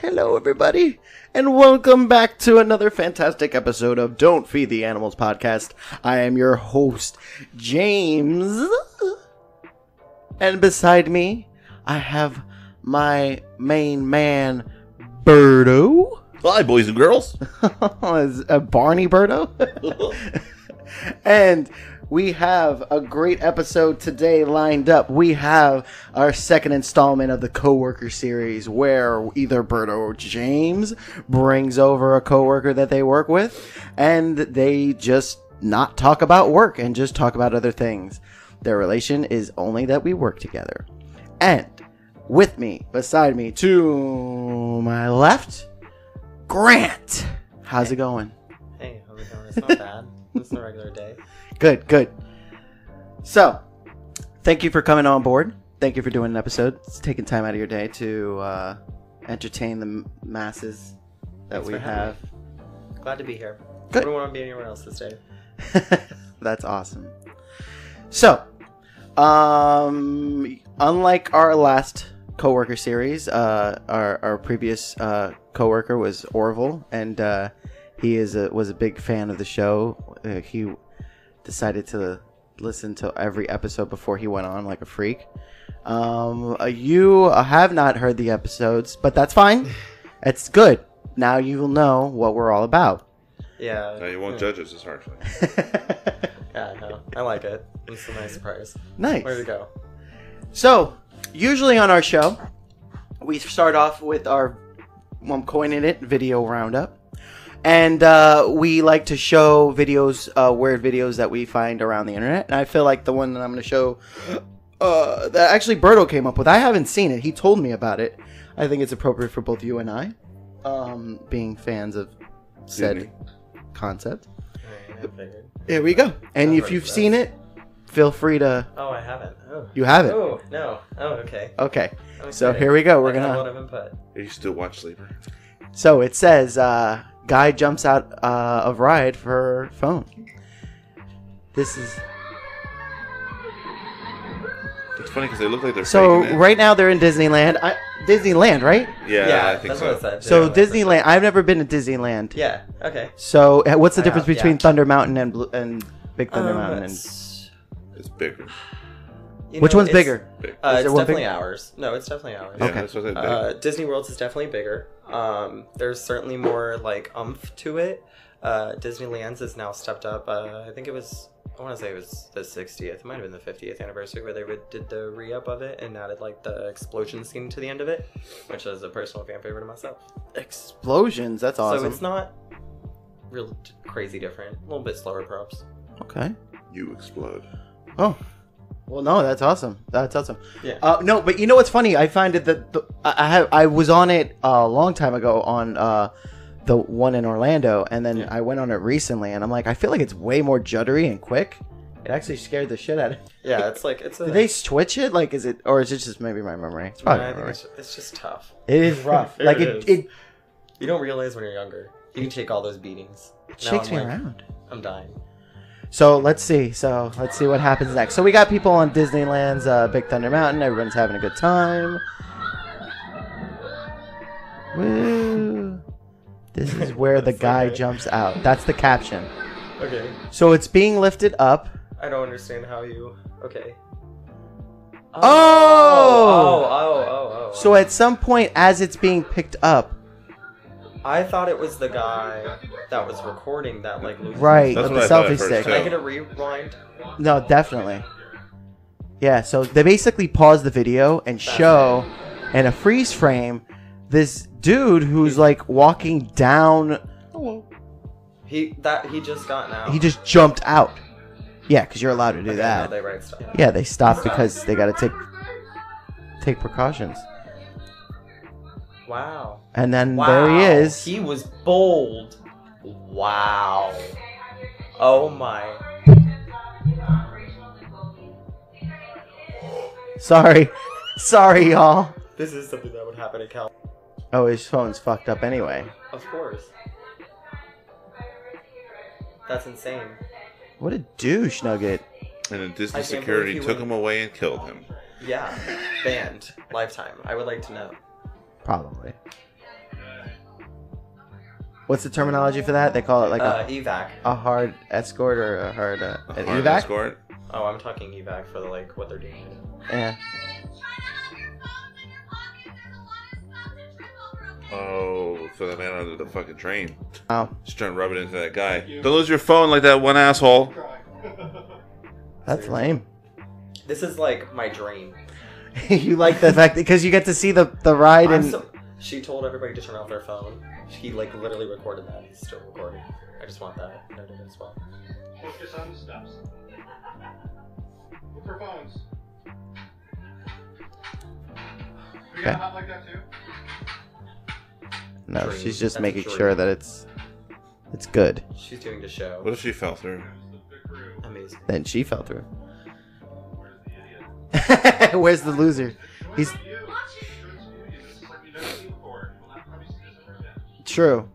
Hello, everybody, and welcome back to another fantastic episode of Don't Feed the Animals podcast. I am your host, James, and beside me, I have my main man, Berto. Hi, boys and girls. Is a Barney Berto? And we have a great episode today lined up. We have our second installment of the Coworker series, where either Berto or James brings over a coworker that they work with, and they just not talk about work and just talk about other things. Their relation is only that we work together. And with me, beside me, to my left, Grant. How's it going? Hey, how's it going? It's not bad. It's a regular day. Good, good. So, thank you for coming on board. Thank you for doing an episode. It's taking time out of your day to entertain the masses that we have. Glad to be here. Good. I don't want to be anywhere else this day. That's awesome. So, unlike our last Coworker series, our previous coworker was Orville, and he was a big fan of the show. He decided to listen to every episode before he went on like a freak. You have not heard the episodes, but that's fine. It's good. Now you will know what we're all about. Yeah. No, you won't judge us as harshly. Yeah, no, I like it. It's a nice surprise. Nice. Where to go? So, usually on our show, we start off with our, I'm coining it, video roundup. And we like to show videos, weird videos that we find around the internet. And I feel like the one that I'm going to show, that actually Berto came up with, I haven't seen it. He told me about it. I think it's appropriate for both you and I, being fans of said concept. I figured. Here we go. And if you've seen it, feel free to... Oh, I haven't. Oh. You haven't? Oh, no. Oh, okay. Okay. So here we go. We're going to... a lot of input. You still watch Sleeper? So it says, guy jumps out of ride for phone. This is... It's funny because they look like they're So faking it. right now they're in Disneyland. Disneyland, right? Yeah, I think that's so. what it said. So Yeah, Disneyland. I've never been to Disneyland. Yeah, okay. So what's the I difference have, between yeah. Thunder Mountain and Big Thunder Mountain? It's bigger. Which one's bigger? Big. Is It's there one definitely big- ours. No, it's definitely ours. Yeah, Okay. that's what I did. Disney World's is definitely bigger. There's certainly more like oomph to it. Disneyland's is now stepped up. I think it was, I want to say it was the 60th. It might have been the 50th anniversary where they did the re-up of it and added like the explosion scene to the end of it, which is a personal fan favorite of myself. Explosions. That's awesome. So it's not real crazy different. A little bit slower props. Okay. You explode. Oh. Well, no, that's awesome. That's awesome. Yeah. No, but you know what's funny? I find it that I was on it a long time ago on the one in Orlando, and then I went on it recently, and I'm like, I feel like it's way more juddery and quick. It actually scared the shit out of me. Yeah, it's like it's a. Did they switch it? Like, is it, or is it just maybe my memory? It's probably I my think memory. it's just tough. It is rough. Like It it You don't realize when you're younger. You can take all those beatings. Now shakes I'm me like, around. I'm dying. So let's see. Let's see what happens next. So we got people on Disneyland's Big Thunder Mountain. Everyone's having a good time. Woo! This is where the guy jumps out. That's the caption. Okay. So it's being lifted up. I don't understand how you. Okay. Oh! Oh. So at some point, as it's being picked up, I thought it was the guy that was recording that, like, loses Right, That's with what the I thought at selfie first, stick. too. Can I get a rewind? No, definitely. Yeah, so they basically pause the video and show in a freeze frame this dude who's like walking down. He just got now. He just jumped out. Yeah, because you're allowed to do Okay, that. no, they write stuff. Yeah, they stopped because they got to take precautions. Wow. And then Wow. there he is. He was bold. Wow. Oh my. Sorry, y'all. This is something that would happen in Cal. Oh, his phone's fucked up anyway. Of course. That's insane. What a douche nugget. And then Disney I can't security believe he took went- him away and killed him. Yeah. Banned. Lifetime. I would like to know. Probably. What's the terminology for that? They call it like evac. a hard escort or a hard an Hard evac. escort. Oh, I'm talking evac for the, like, what they're doing. Yeah. Oh, for the man under the fucking train. Oh, Just trying to rub it into that guy. Don't lose your phone like that one asshole. that's lame. This is like my dream. You like the fact because you get to see the ride and She told everybody to turn off their phone. She, like, literally recorded that. He's still recording. I just want that noted as well. Focus on the steps. Look for phones. You Okay. got hot like that too? no, Dream. she's just That's a making dream. sure that it's good. She's doing the show. What if she fell through? Amazing. Then she fell through. Where's the idiot? Where's the loser? He's Show it to you. This is like you've never seen before. Well, not probably seen this ever again. true.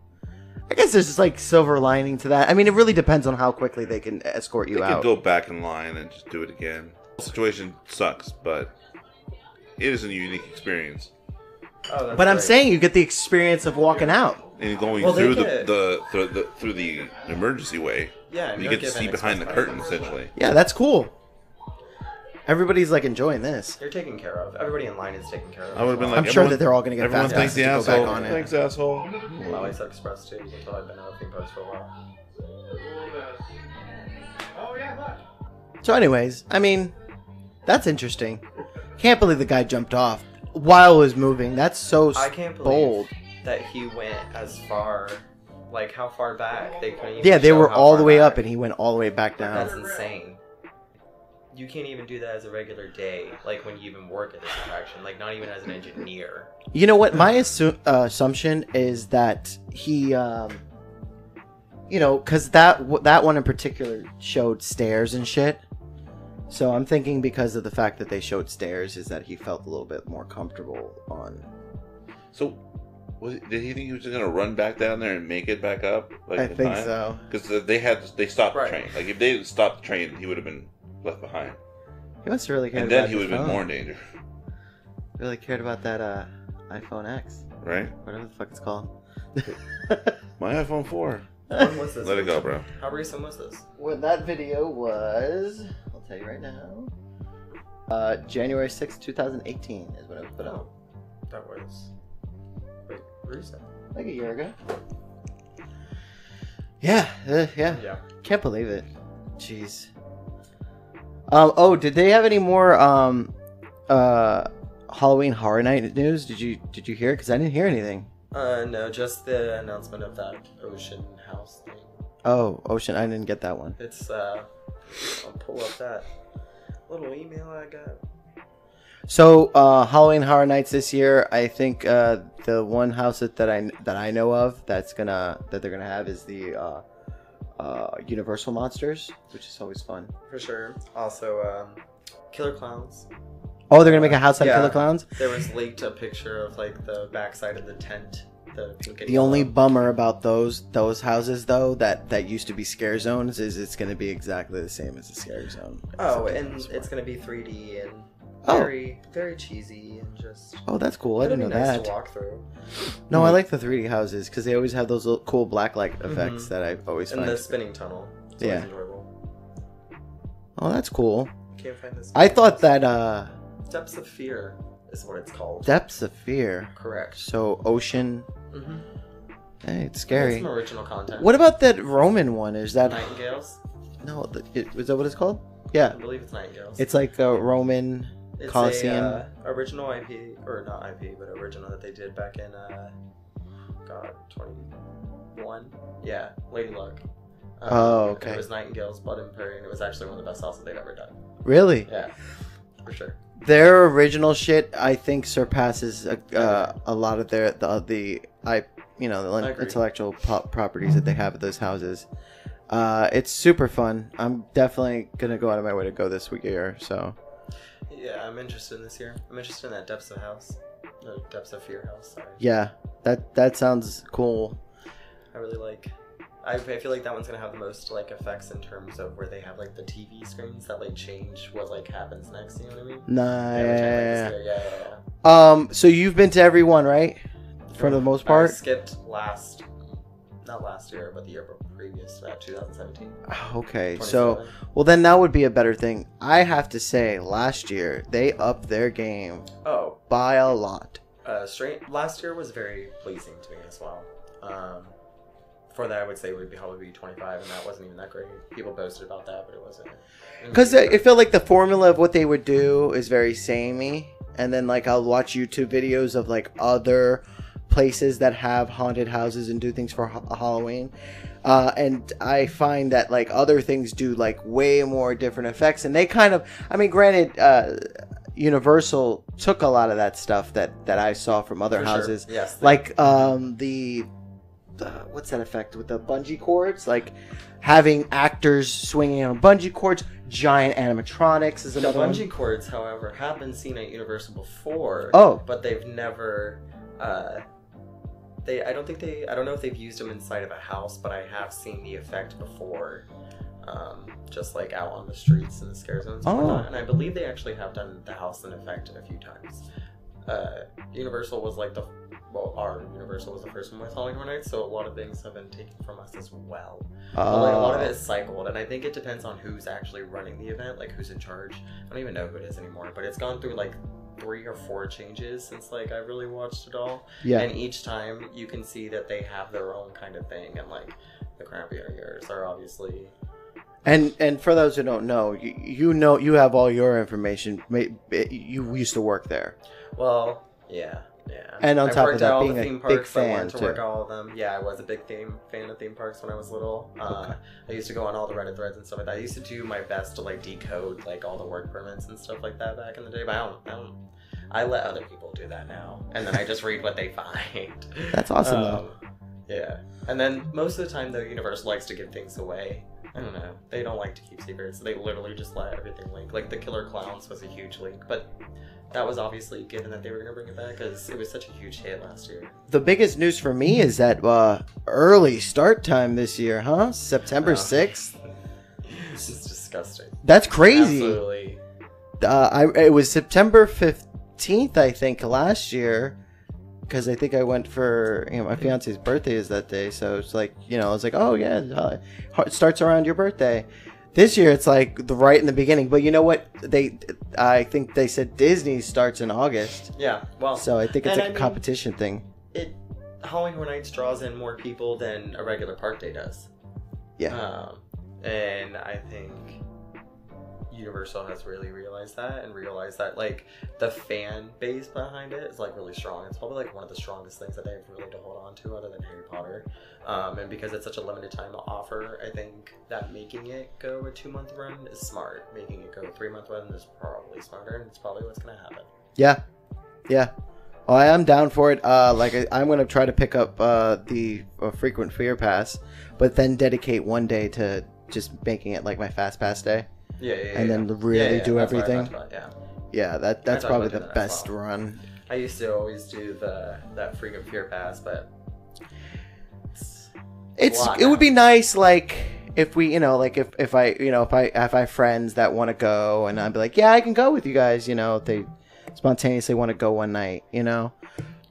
I guess there's just like silver lining to that. I mean, it really depends on how quickly they can escort you They could out. go back in line and just do it again. The situation sucks, but it is a unique experience. Oh, that's But I'm great. saying you get the experience of walking out. And going Well, they through get- through the emergency way, Yeah, and you you're get to see given behind the express curtain passes. essentially. Yeah, that's cool. Everybody's like enjoying this. You're taken care of. Everybody in line is taken care of. I would've been I'm like, sure everyone- that they're all going to get Everyone fast thinks passes the to go back asshole. on it. Thanks, asshole. Well, I said express too until I've been out of theme post for a while. Oh yeah, look. So, anyways, I mean, that's interesting. Can't believe the guy jumped off while it was moving. That's so I can't believe bold. that he went as far. Like, how far back? They couldn't even Yeah, they show were how all far the way back. up, and he went all the way back That's down. insane. You can't even do that as a regular day, like when you even work at this attraction, like not even as an engineer. You know what? My assumption is that he, because that one in particular showed stairs and shit. So I'm thinking because of the fact that they showed stairs, is that he felt a little bit more comfortable on. So, did he think he was just gonna run back down there and make it back up? Like I think so. Because they stopped Right. the train. Like if they didn't stop the train, he would have been left behind, He must have really cared and about then he would the have been phone. more in danger, Really cared about that iPhone X, right? whatever the fuck it's called. My iPhone 4. When was this? Let it go, bro. How recent was this? When that video was, I'll tell you right now, January 6th, 2018 is when it was put out. That was quite recent. Like a year ago. Yeah, yeah. Yeah. Can't believe it. Jeez. Did they have any more Halloween Horror Night news? Did you hear it? Because I didn't hear anything. No, just the announcement of that ocean house thing. Oh, Ocean, I didn't get that one. It's I'll pull up that little email I got. So Halloween Horror Nights this year, I think the one house that I know of that they're gonna have is the Universal Monsters, which is always fun. For sure. Also, Killer Clowns. Oh, they're gonna make a house out of Yeah. Killer Clowns. There was leaked a picture of like the backside of the tent, the pink and The only yellow. bummer about those houses though that used to be scare zones is it's gonna be exactly the same as a scare zone. Oh, except and this it's one. gonna be 3D and Oh. very, very cheesy and just. Oh, that's cool. I it'll didn't be know nice that. to walk through. No, I like the 3D houses because they always have those little cool blacklight effects Mhm. that I always And find. the spinning tunnel. It's Yeah. always enjoyable. Oh, that's cool. Can't find this. I thought that Depths of Fear is what it's called. Depths of Fear. Correct. So Ocean. Mm-hmm. Hey, it's That's scary. some original content. What about that Roman one? Is that Nightingales? no? Is that what it's called? Yeah, I believe it's Nightingales. it's like a Roman It's Colosseum. a, original IP, or not IP, but original that they did back in, 21. Yeah, Lady Luck. Oh, okay. It was Nightingale's Blood and Prairie, and it was actually one of the best sauces they've ever done. Really? Yeah, for sure. Their original shit, I think, surpasses a lot of the agree. intellectual properties that they have at those houses. It's super fun. I'm definitely gonna go out of my way to go this year. So Yeah, I'm interested in this year. I'm interested in that Depths of House. The Depths of Fear House, sorry. yeah, that sounds cool. I really like... I feel like that one's gonna have the most like effects in terms of where they have like the TV screens that like change what like happens next. You know what I mean? Nah. So you've been to every one, right? For the most part. I skipped not last year, but the year previous, 2017. Okay, so 27. well then that would be a better thing. I have to say, last year they upped their game Oh, by a lot. last year was very pleasing to me as well. For that, I would say it would probably be 25, and that wasn't even that great. People boasted about that, but it wasn't. Because it felt like the formula of what they would do is very samey, and then like I'll watch YouTube videos of like other places that have haunted houses and do things for Halloween, and I find that like other things do like way more different effects, and they kind of, I mean, granted, Universal took a lot of that stuff that I saw from other For houses, sure. Yes. like the what's that effect with the bungee cords, like having actors swinging on bungee cords. Giant animatronics is The another one. bungee cords, however, have been seen at Universal before. Oh. But they've never. I don't know if they've used them inside of a house, but I have seen the effect before, just like out on the streets and the scare zones and whatnot. And I believe they actually have done the house in effect a few times. Universal was like our Universal was the first one with Halloween Horror Nights, so a lot of things have been taken from us as well. But like a lot of it is cycled, and I think it depends on who's actually running the event, like who's in charge. I don't even know who it is anymore, but it's gone through like 3 or 4 changes since like I really watched it all. Yeah. And each time you can see that they have their own kind of thing, and like the crappy years are obviously. And for those who don't know, you have all your information. You used to work there. Well, yeah. And on I've top worked of at that, all being the a theme big parks. I fan wanted to work too. at all of them. Yeah, I was a big fan of theme parks when I was little. I used to go on all the Reddit threads and stuff like that. I used to do my best to like decode like all the work permits and stuff like that back in the day. But I let other people do that now, and then I just read what they find. That's awesome though. Yeah, and then most of the time though, Universal likes to give things away. I don't know. They don't like to keep secrets. They literally just let everything leak. Like the Killer Clowns was a huge leak, but that was obviously given that they were going to bring it back because it was such a huge hit last year. The biggest news for me is that early start time this year, huh? September 6th. This is disgusting. That's crazy. Absolutely. It was September 15th, I think, last year. Because I think I went for, my fiance's birthday is that day. So it's like, it's like, oh yeah, it starts around your birthday. This year it's like right in the beginning. But you know what? I think they said Disney starts in August. Yeah, well. So I think it's and like a competition thing. Halloween Horror Nights draws in more people than a regular park day does. Yeah. And I think Universal has really realized that like the fan base behind it is like really strong. It's probably like one of the strongest things that they have really to hold on to other than Harry Potter. And because it's such a limited time offer, I think that making it go a 2-month run is smart. Making it go a 3-month run is probably smarter, and it's probably what's going to happen. Yeah. Well, I am down for it. I'm going to try to pick up the frequent fear pass, but then dedicate one day to just making it like my fast pass day. Yeah. And then really do that's what I everything. talked about, Yeah, that's probably the that as best well. run. I used to always do that frequent fear pass, but It would be nice, like if we, like if I have friends that want to go, and I'd be like, yeah, I can go with you guys, if they spontaneously want to go one night,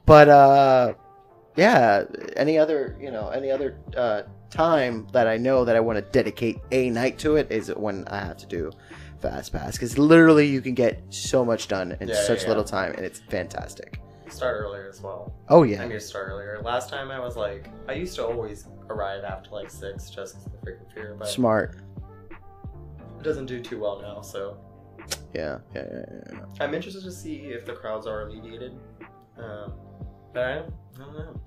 But yeah, any other time that I know that I want to dedicate a night to it is when I have to do fast pass, because literally you can get so much done in such little time, and it's fantastic. start earlier as well. Oh yeah. I need to start earlier. Last time I was like, I used to always arrive after like 6 just because of the freaking fear, but Smart. it doesn't do too well now, so. Yeah. I'm interested to see if the crowds are alleviated. But I don't know.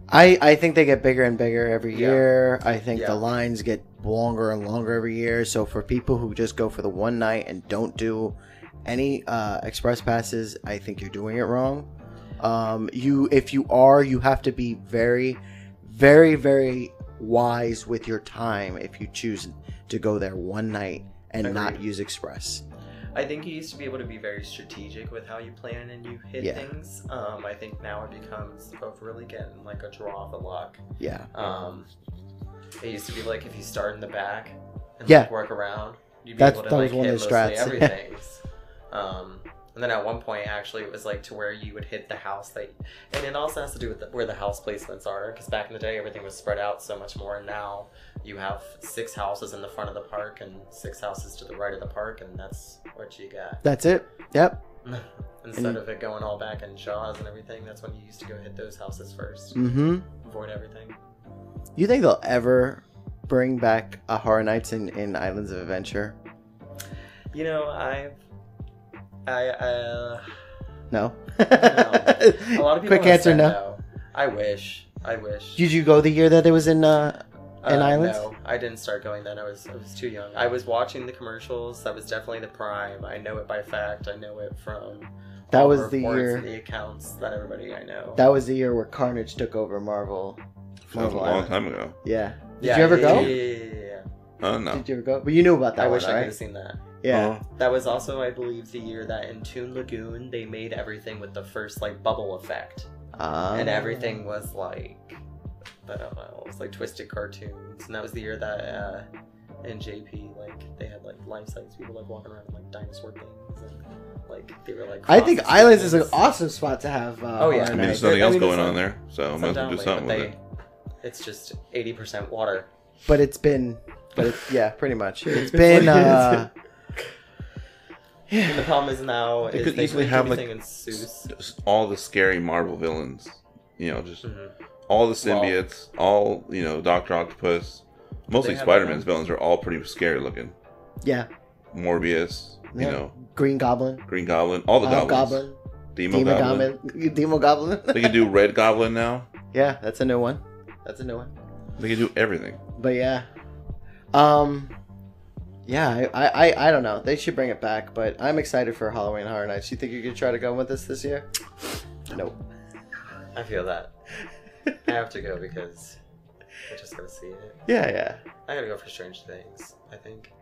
I think they get bigger and bigger every Yeah. year. I think Yeah. the lines get longer and longer every year. So for people who just go for the one night and don't do any express passes, I think you're doing it wrong. If you are, you have to be very, very, very wise with your time if you choose to go there one night and not Agreed. use express. I think you used to be able to be very strategic with how you plan and you hit Yeah. things. I think now it becomes of really getting like a draw of the luck. Yeah. It used to be like if you start in the back and Yeah. like work around, you'd be That able to was like one hit of the mostly strats. everything. And then at one point, actually, it was like to where you would hit the house and it also has to do with where the house placements are. Because back in the day, everything was spread out so much more. And now you have 6 houses in the front of the park and 6 houses to the right of the park, and that's what you got. That's it. Yep. Instead of it going all back in Jaws and everything, that's when you used to go hit those houses first. Mm-hmm. Avoid everything. You think they'll ever bring back a Horror Nights in Islands of Adventure? You know, No. a lot of people Quick have answer, said no. I wish. Did you go the year that it was in Islands? No, I didn't start going then. I was too young. I was watching the commercials. That was definitely the prime. I know it by fact. I know it from That all was the reports year. and the accounts that everybody I know. That was the year where Carnage took over Marvel. That was a long Island. time ago. Yeah. Did you ever go? Yeah. Oh, no. Did you ever go? But you knew about that I one, wish I could right? have seen that. Yeah. That was also, I believe, the year that in Toon Lagoon they made everything with the first like bubble effect, and everything was like, I don't know, it was like twisted cartoons, and that was the year that in JP like they had like life size people like walking around in, like dinosaur things, and like they were like. I think crosses Islands is an things. awesome spot to have. Oh, yeah. Horror I I mean, Nights. there's nothing I else mean, going it's on there, so might as well do something with it. It's just 80% water. But it's been, yeah, pretty much. It's been. And the problem is now They is could they easily make have, everything like, in Seuss. Just all the scary Marvel villains, just Mhm. all the symbiotes, all Doctor Octopus. Mostly They have Spider-Man's them. villains are all pretty scary looking. Yeah. Morbius, Yeah. Green Goblin. Green Goblin, all the goblins. Goblin. Demo Goblin. Demo Goblin. They can do Red Goblin now. Yeah, that's a new one. They can do everything. But yeah. Yeah, I don't know. They should bring it back, but I'm excited for Halloween Horror Nights. You think you could try to go with us this year? Nope. I feel that. I have to go because I just gotta see it. Yeah. I gotta go for Strange Things, I think.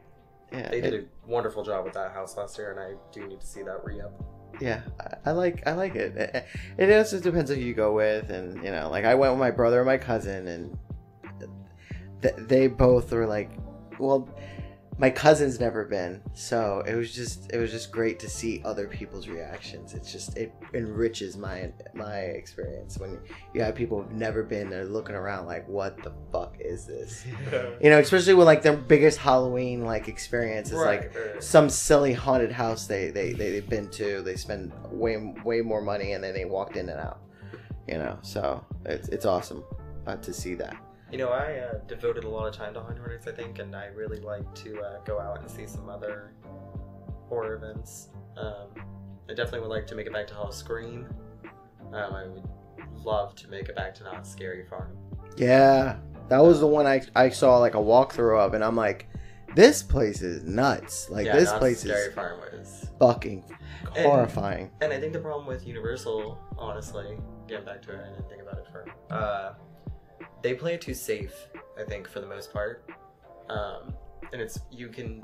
Yeah. They did a wonderful job with that house last year, and I do need to see that re-up. Yeah, I like it. It also depends who you go with, and like I went with my brother and my cousin, and they both were like, well, my cousin's never been, so it was just great to see other people's reactions. It enriches my experience when you have people who've never been there looking around like, what the fuck is this? Especially with like their biggest Halloween like experience is like some silly haunted house they've been to. They spend way more money and then they walked in and out. So it's awesome to see that. I devoted a lot of time to Horror Nights, I think, and I really like to go out and see some other horror events. I definitely would like to make it back to Hall of Scream. I would love to make it back to Not Scary Farm. Yeah, that was the one I saw like a walkthrough of, and I'm like, this place is nuts. Like this Knott's place Scary is Farm was fucking horrifying. And I think the problem with Universal, honestly, getting back to it, I didn't think about it for. They play it too safe, I think, for the most part. And it's you can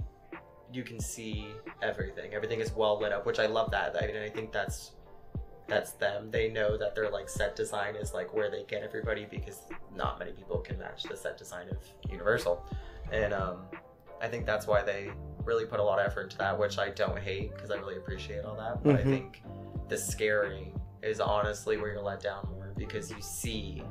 see everything. Everything is well lit up, which I love that. I think that's them. They know that their like set design is like where they get everybody because not many people can match the set design of Universal. And I think that's why they really put a lot of effort into that, which I don't hate because I really appreciate all that. But I think the scaring is honestly where you're let down more because you see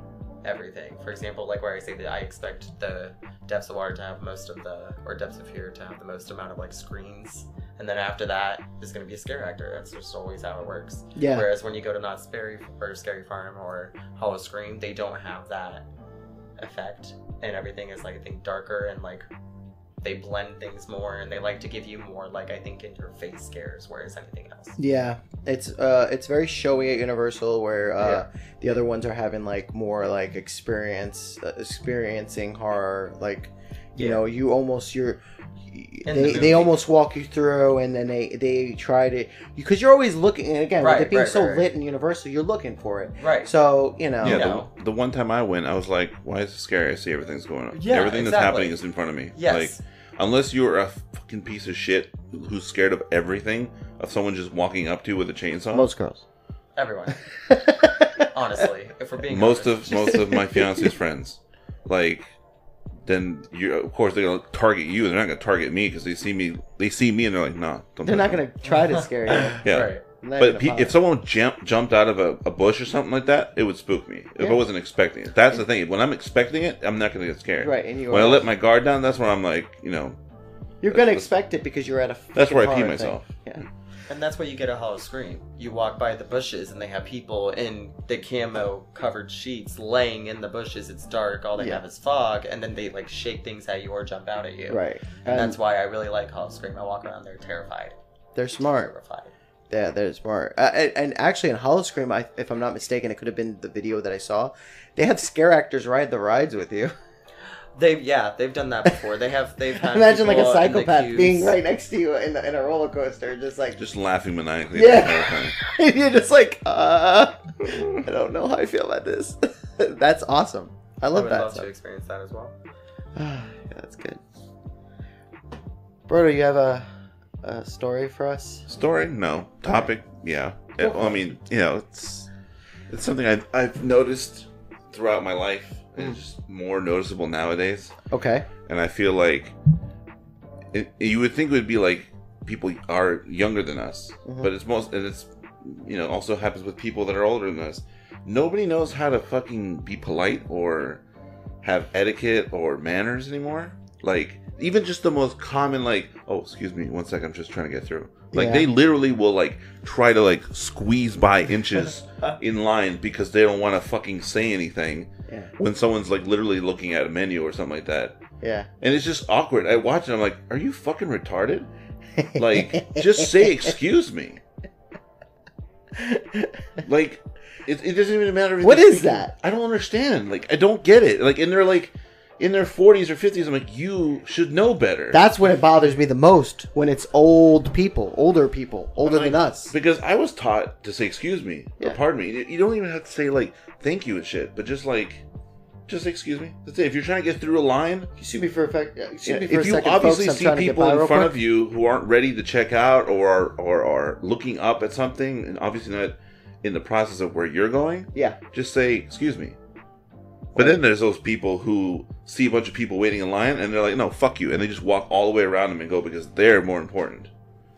everything. For example, like where I say that I expect the Depths of Water to have most of the, or Depths of Fear to have the most amount of like screens And then after that is going to be a scare actor. That's just always how it works. Yeah. Whereas when you go to Not Scary or Scary Farm or Hollow Scream, they don't have that effect. And everything is, like, I think, darker and, like, they blend things more. And they like to give you more, like, I think, in your face scares, whereas anything else. Yeah. It's very showy at Universal, where the other ones are having, like, more, like, experiencing horror. Like, you know, you almost... They almost walk you through, and then they try to, because you're always looking, and again, with it being lit in Universal, you're looking for it. Right. So, you know. Yeah, the one time I went, I was like, why is it scary? I see everything's going on. Yeah, everything that's happening is in front of me. Yes. Like, unless you're a fucking piece of shit who's scared of everything, of someone just walking up to you with a chainsaw. Most girls. Everyone. Honestly, if we're being most honest. of my fiance's friends, like, then of course they're gonna target you. They're not gonna target me because they see me and they're like, nah. They're not gonna try to scare you. Yeah. Right. But if someone jumped out of a bush or something like that, it would spook me if I wasn't expecting it. That's the thing. When I'm expecting it, I'm not gonna get scared. Right. And when I let my guard down, that's when I'm like, you know. You're gonna expect it because you're at a. That's where I pee horror myself. thing. Yeah. And that's why you get a Hollow Scream. You walk by the bushes and they have people in the camo covered sheets laying in the bushes. It's dark. All they have is fog. And then they, like, shake things at you or jump out at you. Right. And that's why I really like Hollow Scream. I walk around there terrified. They're smart. Terrified. Yeah, they're smart. And actually, in Hollow Scream, if I'm not mistaken, it could have been the video that I saw. They have scare actors ride the rides with you. They've done that before. They've had imagine like a people in the psychopath queues. being right next to you in a roller coaster, just laughing maniacally. Yeah. And you're just like, I don't know how I feel about this. That's awesome. I love that. I would love to experience that as well. Yeah, that's good. Brodo, you have a story for us? Story? No. Topic? Yeah. Well, I mean, you know, it's something I've noticed throughout my life. And it's just more noticeable nowadays. Okay. And I feel like you would think it would be like people are younger than us, but it's you know, also happens with people that are older than us. Nobody knows how to fucking be polite or have etiquette or manners anymore. Like, even just the most common, like, oh, excuse me, 1 second, I'm just trying to get through. Like, they literally will, like, try to, like, squeeze by inches in line because they don't want to fucking say anything when someone's, like, literally looking at a menu or something like that. Yeah. And it's just awkward. I watch it, I'm like, are you fucking retarded? Like, just say excuse me. Like, it doesn't even matter if what is that? I don't understand. Like, I don't get it. Like, and they're like, in their 40s or 50s, I'm like, you should know better. That's when it bothers me the most, when it's older people, older than us. Because I was taught to say excuse me, or pardon me. You don't even have to say, like, thank you and shit, but just say excuse me. That's it. If you're trying to get through a line, excuse me for a second. If you obviously see people in front of you who aren't ready to check out or are looking up at something, and obviously not in the process of where you're going, just say excuse me. But then there's those people who see a bunch of people waiting in line and they're like, no, fuck you. And they just walk all the way around them and go because they're more important.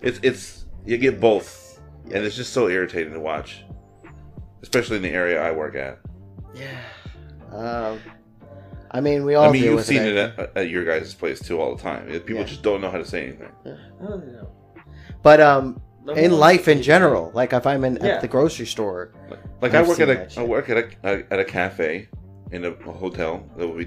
It's you get both. And it's just so irritating to watch. Especially in the area I work at. Yeah. I mean, we all you've seen it at your guys' place too all the time. People just don't know how to say anything. But in life in general, like if I'm at the grocery store. Like I work at a cafe. In a hotel that will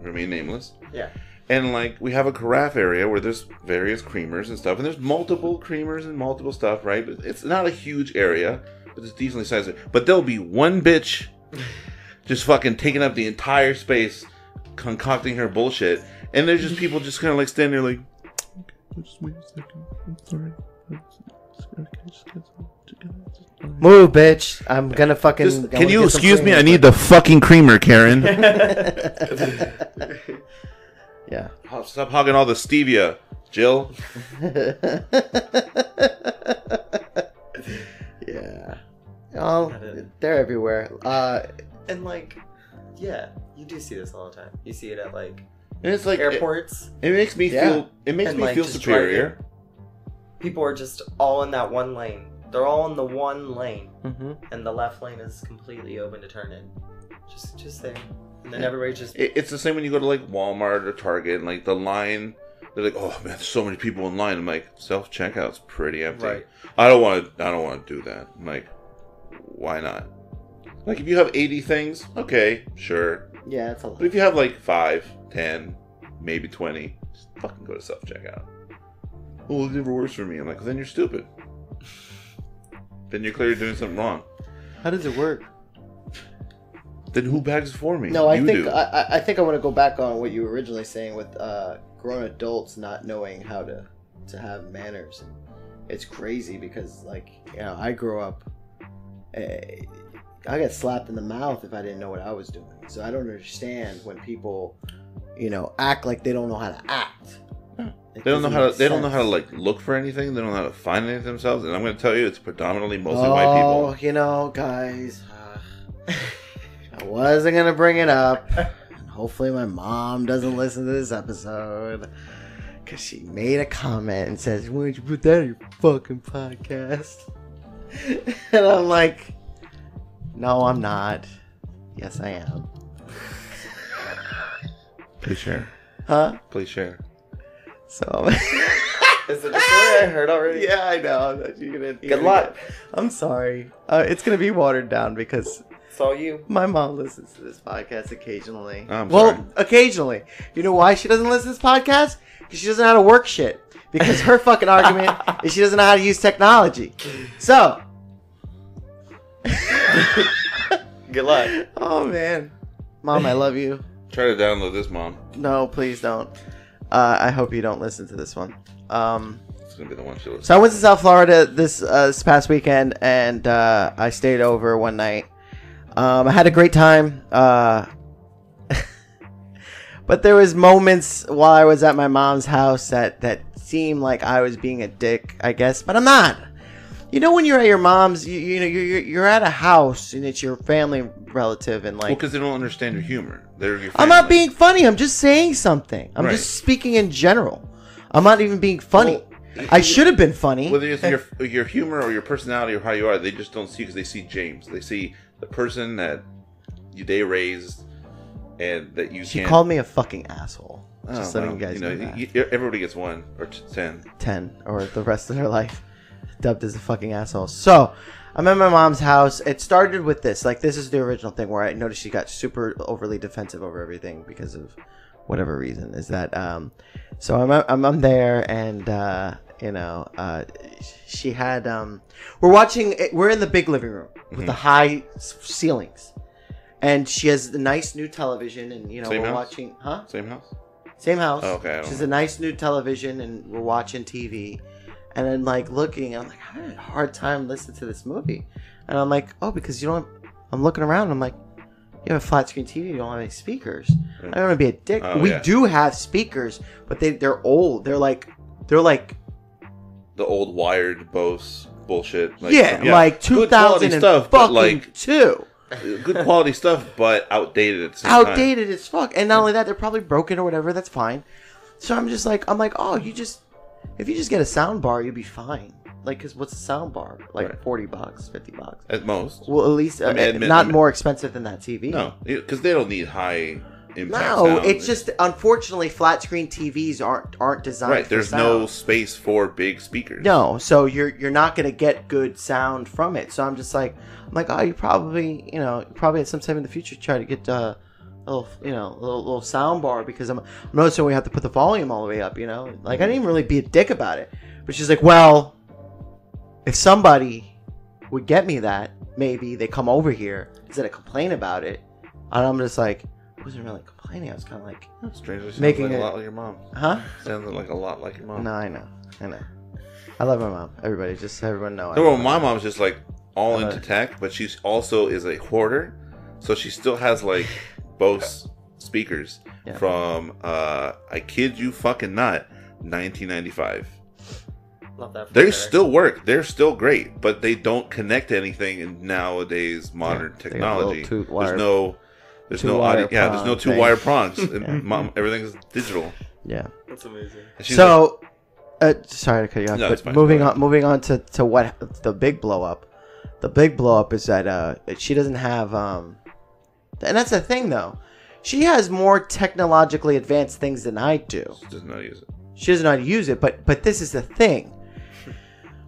remain nameless. Yeah. And, like, we have a carafe area where there's various creamers and stuff. And there's multiple creamers and multiple stuff, right? But it's not a huge area. But it's decently sized. But there'll be one bitch just fucking taking up the entire space, concocting her bullshit. And there's just people just kind of, like, standing there like, just wait a second. I'm sorry. Move, bitch. I'm gonna fucking... Can you excuse me? I need the fucking creamer, Karen. Yeah. Stop hogging all the stevia, Jill. Yeah. Oh, they're everywhere. And, like, yeah, you do see this all the time. You see it at, like, and it's like airports. It makes me feel... It makes me feel superior. People are just all in that one lane. They're all in the one lane, and the left lane is completely open to turn in. Just there, and then everybody just. It's the same when you go to like Walmart or Target, and like the line They're like, oh man, there's so many people in line. I'm like, self checkout's pretty empty. Right. I don't want to do that. I'm like, why not? Like, if you have 80 things, okay, sure. Yeah, it's a lot. But if you have like 5, 10, maybe 20, just fucking go to self checkout. Well, it never works for me. I'm like, well, then you're stupid. Then you're clearly doing something wrong. How does it work? Then who bags for me? No, I You think do. I think I want to go back on what you were originally saying with grown adults not knowing how to have manners. It's crazy because, like, you know, I grew up. I got slapped in the mouth if I didn't know what I was doing. So I don't understand when people, you know, act like they don't know how to act. They don't know how to. They don't know how to like look for anything. They don't know how to find anything themselves. And I'm going to tell you, it's predominantly mostly white people. Oh, you know, guys, I wasn't gonna bring it up. And hopefully, my mom doesn't listen to this episode because she made a comment and says, "Why don't you put that in your fucking podcast?" And I'm like, "No, I'm not. Yes, I am." Please share. Huh? Please share. So. Is it a story I heard already? Yeah, I know. You're gonna, Good luck. I'm sorry. It's gonna be watered down because It's all you. my mom listens to this podcast occasionally. I'm well, sorry. occasionally. You know why she doesn't listen to this podcast? Because she doesn't know how to work shit. Because her fucking argument is she doesn't know how to use technology. So. Good luck. Oh man, Mom, I love you. Try to download this, Mom. No, please don't. I hope you don't listen to this one. It's gonna be the one she listens. So I went to South Florida this past weekend, and I stayed over one night. I had a great time, but there was moments while I was at my mom's house that seemed like I was being a dick, I guess, but I'm not. You know, when you're at your mom's, you know, you're at a house and it's your family relative, and like, Well, because they don't understand your humor. They're your I'm not family. being funny. I'm just saying something. I'm Right. just speaking in general. I'm not even being funny. Well, I should have been funny. Whether it's your humor or your personality or how you are, they just don't see because they see James. They see the person that they raised and that you She can't. called me a fucking asshole. Oh, Just letting well, you guys know that. everybody gets 1 or 10. 10 or the rest of their life dubbed as a fucking asshole. So I'm at my mom's house. It started with this. Like, this is the original thing where I noticed she got super overly defensive over everything because of whatever reason. Is that so I'm there, and you know, she had we're in the big living room with the high ceilings, and she has the nice new television, and you know, Same we're house? watching Same house? same house. Oh, okay, I don't She has know. a nice new television, and we're watching TV. And then, like, looking, I'm like, I had a hard time listening to this movie. And I'm like, oh, because you don't... I'm looking around, I'm like, you have a flat screen TV, you don't have any speakers. I don't want to be a dick. Oh, we yeah. do have speakers, but they're old. They're like... The old wired Bose bullshit. Like, like good quality 2000 stuff, but like two. good quality stuff, but outdated at the same time. Outdated as fuck. And not only that, they're probably broken or whatever. That's fine. So I'm like, oh, if you just get a sound bar, you'll be fine. Like, cause what's a sound bar? Like Right. $40, $50. At most. Well, at least not more expensive than that TV. No, because they don't need high impact No, sound. it's just unfortunately flat screen TVs aren't designed. right. For There's sound. no space for big speakers. No, so you're not gonna get good sound from it. So I'm like, oh, you probably at some time in the future try to get a little sound bar, because I'm noticing we have to put the volume all the way up. You know, like, I didn't even really be a dick about it, but she's like, well, if somebody would get me that, maybe they come over here instead of complain about it. And I'm just like, I wasn't really complaining. I was kind of like, Strangely sounds Making like it- a lot like your mom. huh? Sounds like a lot like your mom. No, I know. I love my mom. Everybody, just so everyone know. I No, love well, my my mom. mom's just like all into tech, but she's also is a hoarder, so she still has like Bose speakers Yeah. from I kid you fucking not, 1995. Love that. for They her. still work. They're still great, but they don't connect to anything in nowadays modern they got a little technology. There's no two-wire audio. Yeah, there's no prong 2-wire thing. prongs. Yeah. Mom, everything's digital. Yeah. That's amazing. And she's like, So, sorry to cut you off, No, it's but fine. moving on to what the big blow up. The big blow up is that she doesn't have and that's the thing though. She has more technologically advanced things than I do. she does not use it. She doesn't know how to use it, but this is the thing.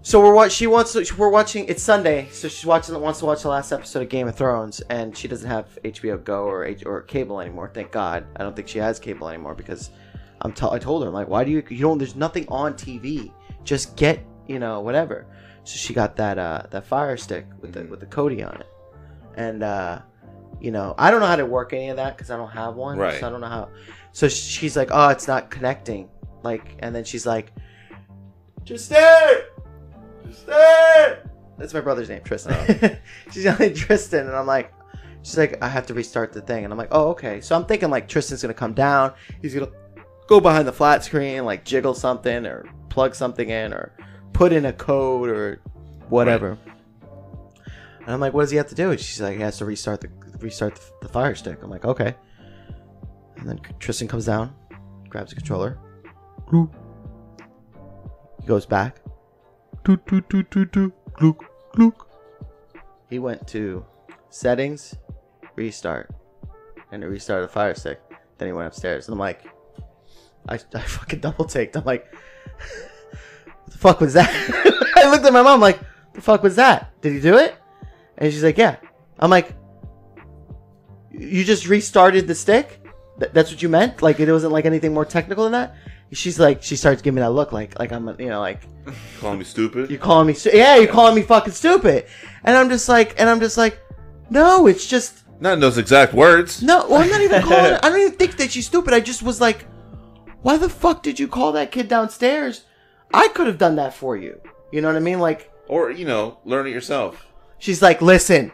So we're watching. It's Sunday, so she wants to watch the last episode of Game of Thrones, and she doesn't have HBO Go or cable anymore. Thank God. I don't think she has cable anymore because I told her, I'm like, why do you don't? There's nothing on TV. Just get whatever. So she got that Fire Stick with the Kodi on it, and I don't know how to work any of that because I don't have one. Right. So I don't know how. So she's like, oh, it's not connecting. And then she's like, Tristan! That's my brother's name, Tristan. She's yelling Tristan, and she's like, I have to restart the thing. And I'm like, oh, okay. So I'm thinking like Tristan's going to come down. He's going to go behind the flat screen, like jiggle something or plug something in or put in a code or whatever. Right. And I'm like, what does he have to do? And she's like, he has to restart the Fire Stick. I'm like, okay. And then Tristan comes down, grabs the controller. He goes back. He went to settings, restart, and to restart the Fire Stick. Then he went upstairs, and I'm like, I fucking double taked. I'm like, what the fuck was that? I looked at my mom like, the fuck was that? Did he do it? And she's like, yeah. I'm like, you just restarted the stick? That's what you meant? Like it wasn't like anything more technical than that? She's like, she starts giving me that look like I'm, like, calling me stupid. You're calling me, you're calling me fucking stupid, and I'm just like, no, it's just not in those exact words. No, well, I'm not even calling. I don't even think that she's stupid. I just was like, why the fuck did you call that kid downstairs? I could have done that for you. You know what I mean? Like, or learn it yourself. She's like, listen.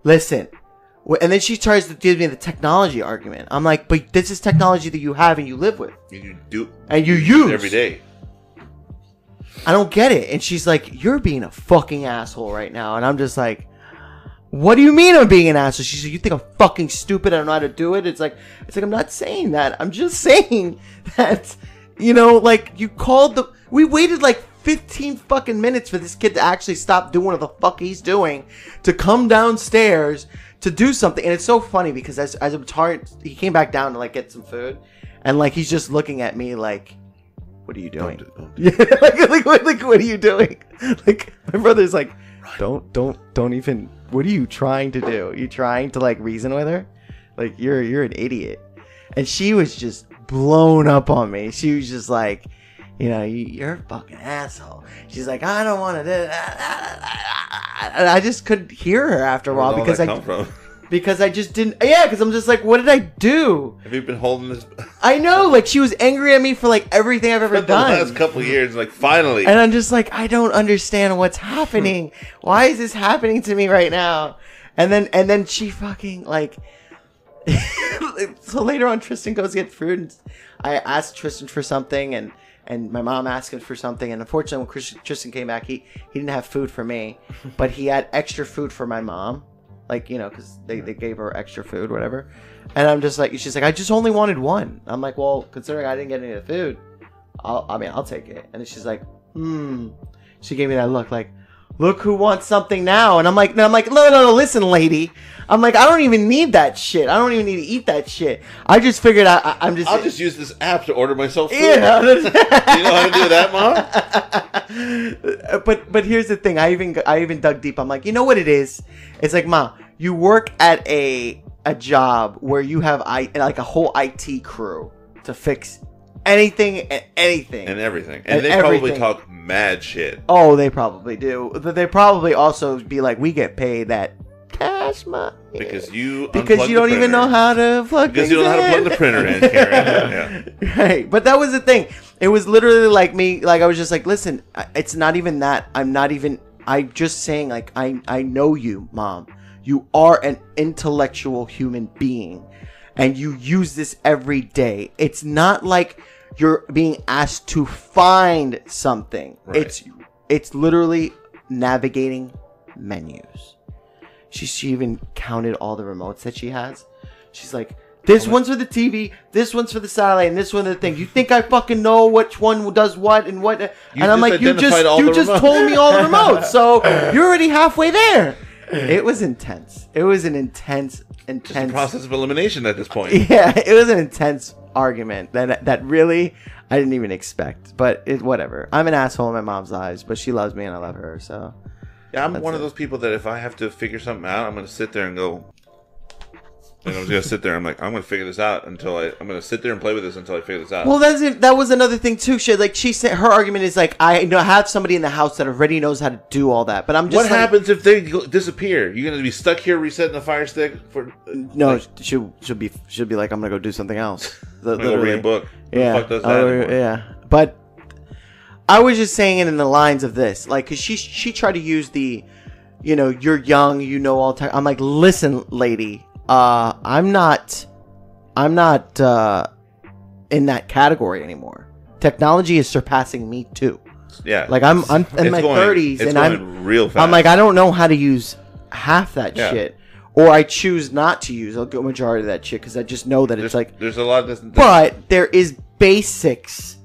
And then she tries to give me the technology argument. I'm like, but this is technology that you have and you live with. You do. And you use. Every day. I don't get it. And she's like, you're being a fucking asshole right now. And I'm just like, what do you mean I'm being an asshole? She said, you think I'm fucking stupid? I don't know how to do it? It's like, I'm not saying that. I'm just saying that, you called we waited like 15 fucking minutes for this kid to actually stop doing what the fuck he's doing to come downstairs to do something. And it's so funny because as I'm tired, he came back down to get some food, and he's just looking at me like, what are you doing? Don't do what are you doing? Like my brother's like, don't even, what are you trying to do? You trying to reason with her? Like you're an idiot. And she was just blown up on me. She was just like, you're a fucking asshole. She's like, I don't want to do that. And I just couldn't hear her after a while because I just didn't. Yeah, because I'm just like, what did I do? Have you been holding this? I know, she was angry at me for everything I've ever done. The last couple of years, finally. And I'm just like, I don't understand what's happening. Why is this happening to me right now? And then she fucking so later on, Tristan goes to get food. And I asked Tristan for something, and my mom asked him for something, and unfortunately when Tristan came back, he didn't have food for me, but he had extra food for my mom, because they gave her extra food, whatever. And I'm just like, she's like, I just only wanted one. I'm like, well, considering I didn't get any of the food, I'll take it. And then she's like, she gave me that look like, look who wants something now. And I'm like, no, listen, lady. I'm like, I don't even need that shit. I don't even need to eat that shit. I just figured I'll just use this app to order myself food. Yeah. Do you know how to do that, Mom? But here's the thing. I even dug deep. I'm like, you know what it is? It's like, Mom, you work at a job where you have a whole IT crew to fix anything and everything. And they probably talk mad shit. Oh, they probably do. They probably also be like, we get paid that cash money. Because you don't even know how to plug Because you don't know how to plug the printer in, Karen. Yeah. Right. But that was the thing. It was literally like me, I was just like, listen, it's not even that. I'm just saying, I know you, Mom. You are an intellectual human being. And you use this every day. It's not like you're being asked to find something. Right. It's literally navigating menus. She even counted all the remotes that she has. She's like, this one's for the TV, this one's for the satellite, and this one's the thing. You think I fucking know which one does what and what? And I'm like, you just told me all the remotes, so you're already halfway there. It was intense. It was an intense Just a process of elimination at this point. Yeah, it was an intense argument that really I didn't even expect. But whatever. I'm an asshole in my mom's eyes, but she loves me and I love her. So yeah, I'm one of those people that if I have to figure something out, I'm going to sit there and go. And I'm just going to sit there. I'm like, I'm going to figure this out I'm going to sit there and play with this until I figure this out. Well, that was another thing too. She said her argument is like, I have somebody in the house that already knows how to do all that. But I'm just what happens if they disappear? You're going to be stuck here resetting the fire stick for? No, like, she'll be like, I'm going to go do something else. Go read a book. Yeah, who the fuck does that anymore? Yeah. But I was just saying it in the lines of this, like, because she tried to use the, you're young, all time. I'm like, listen, lady. I'm not in that category anymore. Technology is surpassing me too. Yeah. Like I'm in my 30s and I'm real fast. I'm like, I don't know how to use half that shit, or I choose not to use a good majority of that shit because I just know that it's like there's a lot of this. But there is basics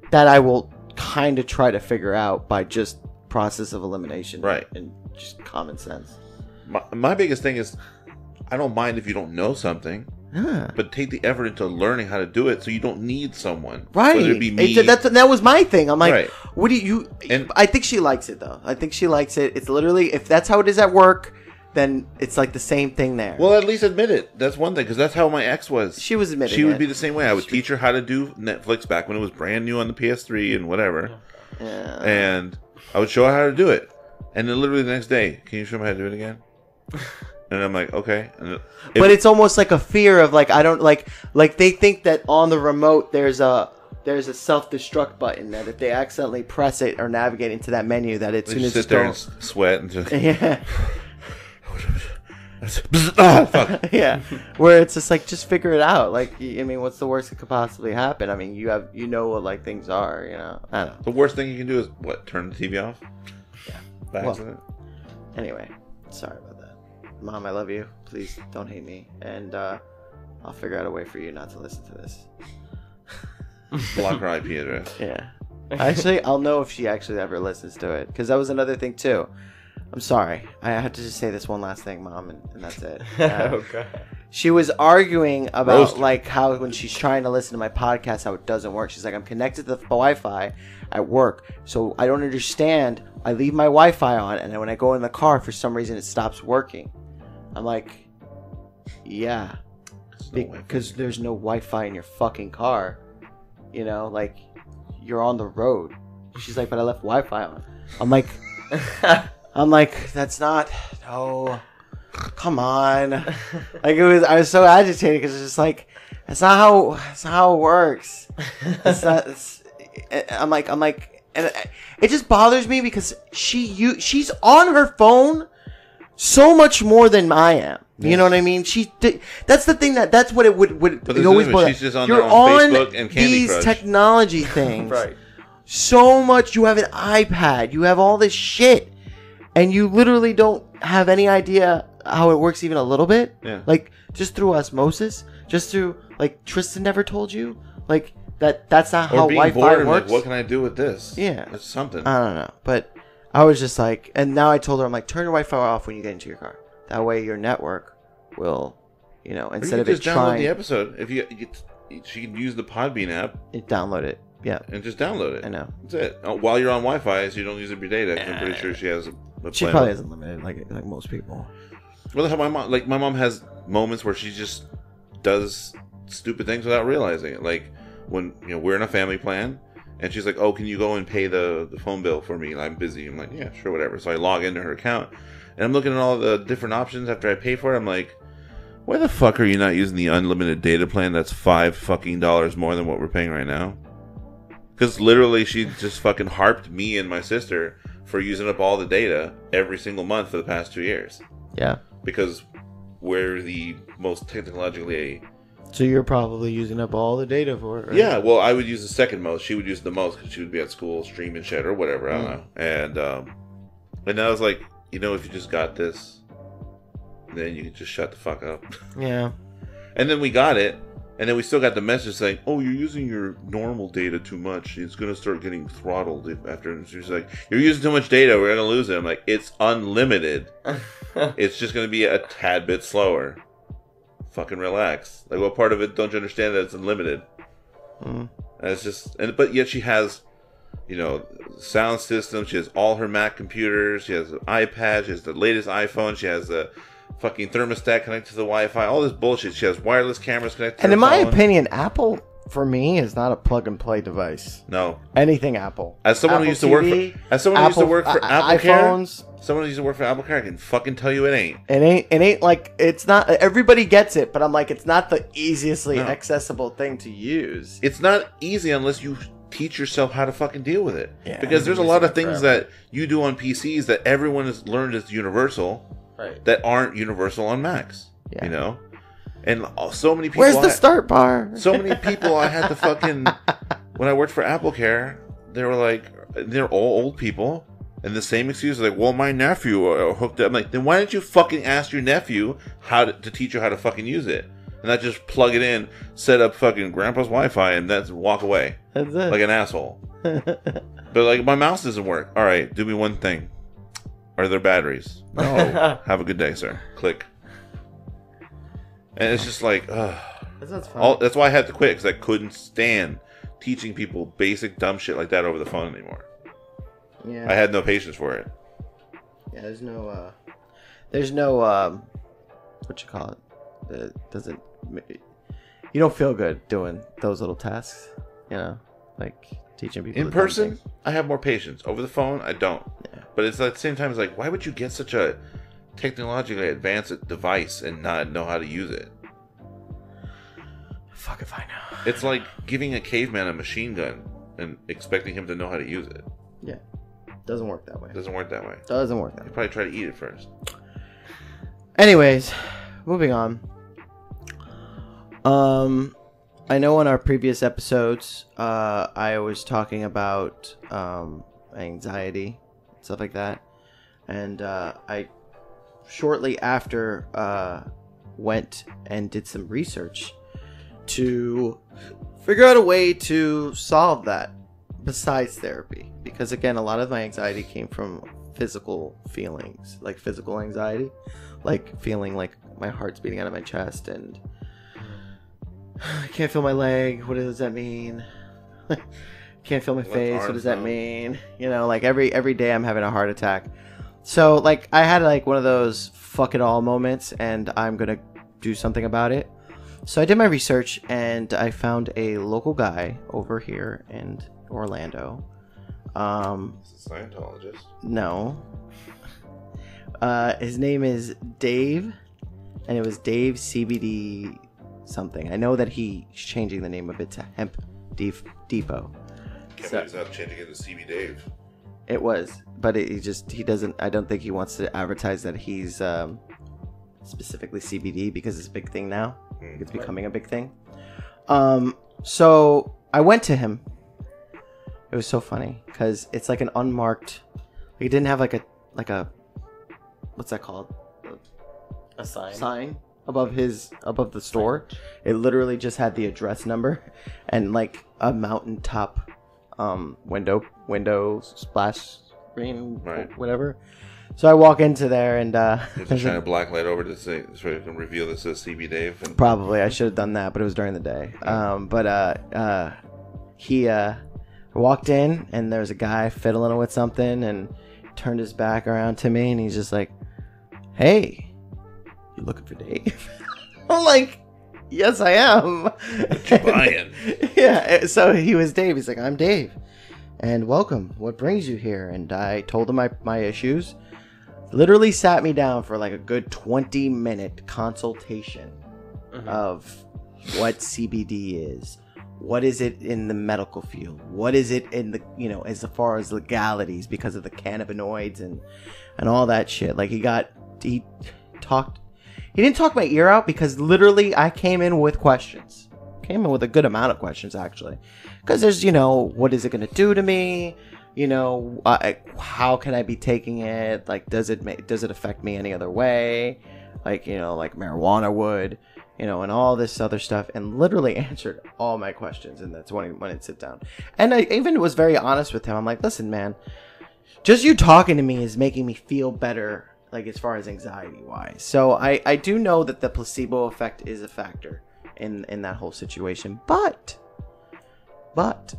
that I will kind of try to figure out by just process of elimination, right, and just common sense. My biggest thing is, I don't mind if you don't know something, but take the effort into learning how to do it so you don't need someone. Right. Whether it be me. That was my thing. I'm like, right. What do you... And I think she likes it, though. I think she likes it. It's literally, if that's how it is at work, then it's like the same thing there. Well, at least admit it. That's one thing, because that's how my ex was. She was admitting She would be the same way. I would teach her how to do Netflix back when it was brand new on the PS3 and whatever. Yeah. And I would show her how to do it. And then literally the next day, can you show me how to do it again? And I'm like, okay. But it's almost like a fear of like, I don't like they think that on the remote there's a self-destruct button that if they accidentally press it or navigate into that menu that it's going to sit there and sweat and just yeah. Fuck. Yeah, where it's just like, just figure it out. Like, I mean, what's the worst that could possibly happen? I mean, you know what like things are. I don't know. The worst thing you can do is what? Turn the TV off. Yeah. By accident. Anyway, sorry about that, Mom. I love you. Please don't hate me, and I'll figure out a way for you not to listen to this. Block her IP address. Yeah. Actually, I'll know if she actually ever listens to it, because that was another thing too. I'm sorry. I have to just say this one last thing, Mom, and that's it. Oh, God. She was arguing about like how when she's trying to listen to my podcast, how it doesn't work. She's like, I'm connected to the Wi-Fi at work, so I don't understand. I leave my Wi-Fi on, and then when I go in the car, for some reason, it stops working. I'm like, yeah, because there's no Wi-Fi in your fucking car. Like, you're on the road. She's like, but I left Wi-Fi on. I'm like, that's not. No, come on. Like, I was so agitated because it's just like, that's not how it works. It's not. I'm like, and it just bothers me because she's on her phone so much more than I am. Yeah. You know what I mean? That's the thing that's what it would it always. She's just on, you're on Facebook and Candy these Crush. Technology things, Right? So much. You have an iPad. You have all this shit. And you literally don't have any idea how it works even a little bit. Yeah. Like, just through osmosis. Just through, like, Tristan never told you. Like, that's not how Wi-Fi works. Like, what can I do with this? Yeah. It's something. I don't know. But I was just like, and now I told her, I'm like, turn your Wi-Fi off when you get into your car. That way your network will, instead of it just download the episode. If she can use the Podbean app. Download it. Yeah. And just download it. I know. That's it. While you're on Wi-Fi, so you don't use up your data. I'm pretty sure she has a she probably has unlimited, like most people. Well, how my mom has moments where she just does stupid things without realizing it. Like when we're in a family plan, and she's like, "Oh, can you go and pay the phone bill for me? I'm busy." I'm like, "Yeah, sure, whatever." So I log into her account, and I'm looking at all the different options after I pay for it. I'm like, "Why the fuck are you not using the unlimited data plan? That's $5 more than what we're paying right now." Because literally, she just fucking harped me and my sister for using up all the data every single month for the past 2 years. Yeah. Because we're the most technologically... So you're probably using up all the data for it, right? Yeah, well, I would use the second most. She would use the most because she would be at school streaming shit or whatever. I don't know. And I was like, if you just got this, then you can just shut the fuck up. Yeah. And then we got it. And then we still got the message saying, "Oh, you're using your normal data too much. It's going to start getting throttled after." And she's like, "You're using too much data. We're going to lose it." I'm like, "It's unlimited. It's just going to be a tad bit slower. Fucking relax. Like, what part of it don't you understand that it's unlimited?" Mm. And it's just, but yet she has, you know, sound system. She has all her Mac computers. She has an iPad. She has the latest iPhone. She has the fucking thermostat connected to the Wi-Fi. All this bullshit. She has wireless cameras connected. And to in her my phone. opinion, Apple for me is not a plug and play device. No. Anything Apple. As someone Apple who used to work TV, for, as someone who used to work for iPhones. Someone who used to work for AppleCare, I can fucking tell you it ain't. It ain't like, it's not, everybody gets it, but I'm like, it's not the easiestly No. accessible thing to use. It's not easy unless you teach yourself how to fucking deal with it. Yeah, because there's a I've been lot of using it things forever. that you do on PCs that everyone has learned is universal Right. that aren't universal on Macs. Yeah. You know? And so many people. Where's the start bar? So many people I had to fucking. When I worked for AppleCare, they were like, they're all old people. And the same excuse, like, well, my nephew hooked up. I'm like, then why didn't you fucking ask your nephew how to teach you how to fucking use it? And not just plug it in, set up fucking grandpa's Wi-Fi, and that's walk away. That's it. Like an asshole. But like, my mouse doesn't work. All right, do me one thing. Are there batteries? No. Have a good day, sir. Click. And it's just like, That's fine. that's why I had to quit, because I couldn't stand teaching people basic dumb shit like that over the phone anymore. Yeah. I had no patience for it. Yeah, there's no, what you call it? It doesn't, you don't feel good doing those little tasks, you know, like teaching people In the dumb person, things. I have more patience. Over the phone, I don't. Yeah. But it's at the same time, it's like, why would you get such a technologically advanced device and not know how to use it? Fuck if I know. It's like giving a caveman a machine gun and expecting him to know how to use it. Yeah. Doesn't work that way. It doesn't work that way. Doesn't work that You way. probably try to eat it first. Anyways, moving on. I know in our previous episodes, I was talking about anxiety, stuff like that, and I shortly after went and did some research to figure out a way to solve that besides therapy, because again, a lot of my anxiety came from physical feelings, like physical anxiety, like feeling like my heart's beating out of my chest and I can't feel my leg. What does that mean? Can't feel my face. What does that mean? You know, like every day I'm having a heart attack. So like I had like one of those fuck it all moments and I'm going to do something about it. So I did my research and I found a local guy over here in Orlando. It's a Scientologist. No. His name is Dave, and it was Dave CBD something. I know that he's changing the name of it to Hemp Depot. Can't So- believe he's not changing it to CB Dave. It was, but he doesn't. I don't think he wants to advertise that he's specifically CBD because it's a big thing now. It's becoming a big thing. So I went to him. It was so funny because it's like an unmarked. He didn't have like a what's that called? A sign. Sign above the store. It literally just had the address number and like a mountaintop window splash screen, Right. whatever. So I walk into there and He's just trying to blacklight over to say so he can reveal this as CB Dave. And probably I should have done that, but it was during the day. He walked in and there was a guy fiddling with something and turned his back around to me and he's just like, "Hey, you looking for Dave?" I'm like, "Yes, I am." What you buying? Yeah, so he was Dave. He's like, "I'm Dave, and welcome. What brings you here?" And I told him my issues. Literally sat me down for like a good 20-minute consultation of what CBD is. What is it in the medical field? What is it in the, as far as legalities because of the cannabinoids and all that shit. Like he didn't talk my ear out because literally I came in with questions. Came in with a good amount of questions actually. Because there's, what is it going to do to me? How can I be taking it? Like, does it affect me any other way? Like, like marijuana would, and all this other stuff, and literally answered all my questions in that 20-minute sit down. And I even was very honest with him. I'm like, "Listen, man, just you talking to me is making me feel better, like as far as anxiety wise." So I do know that the placebo effect is a factor in that whole situation, but But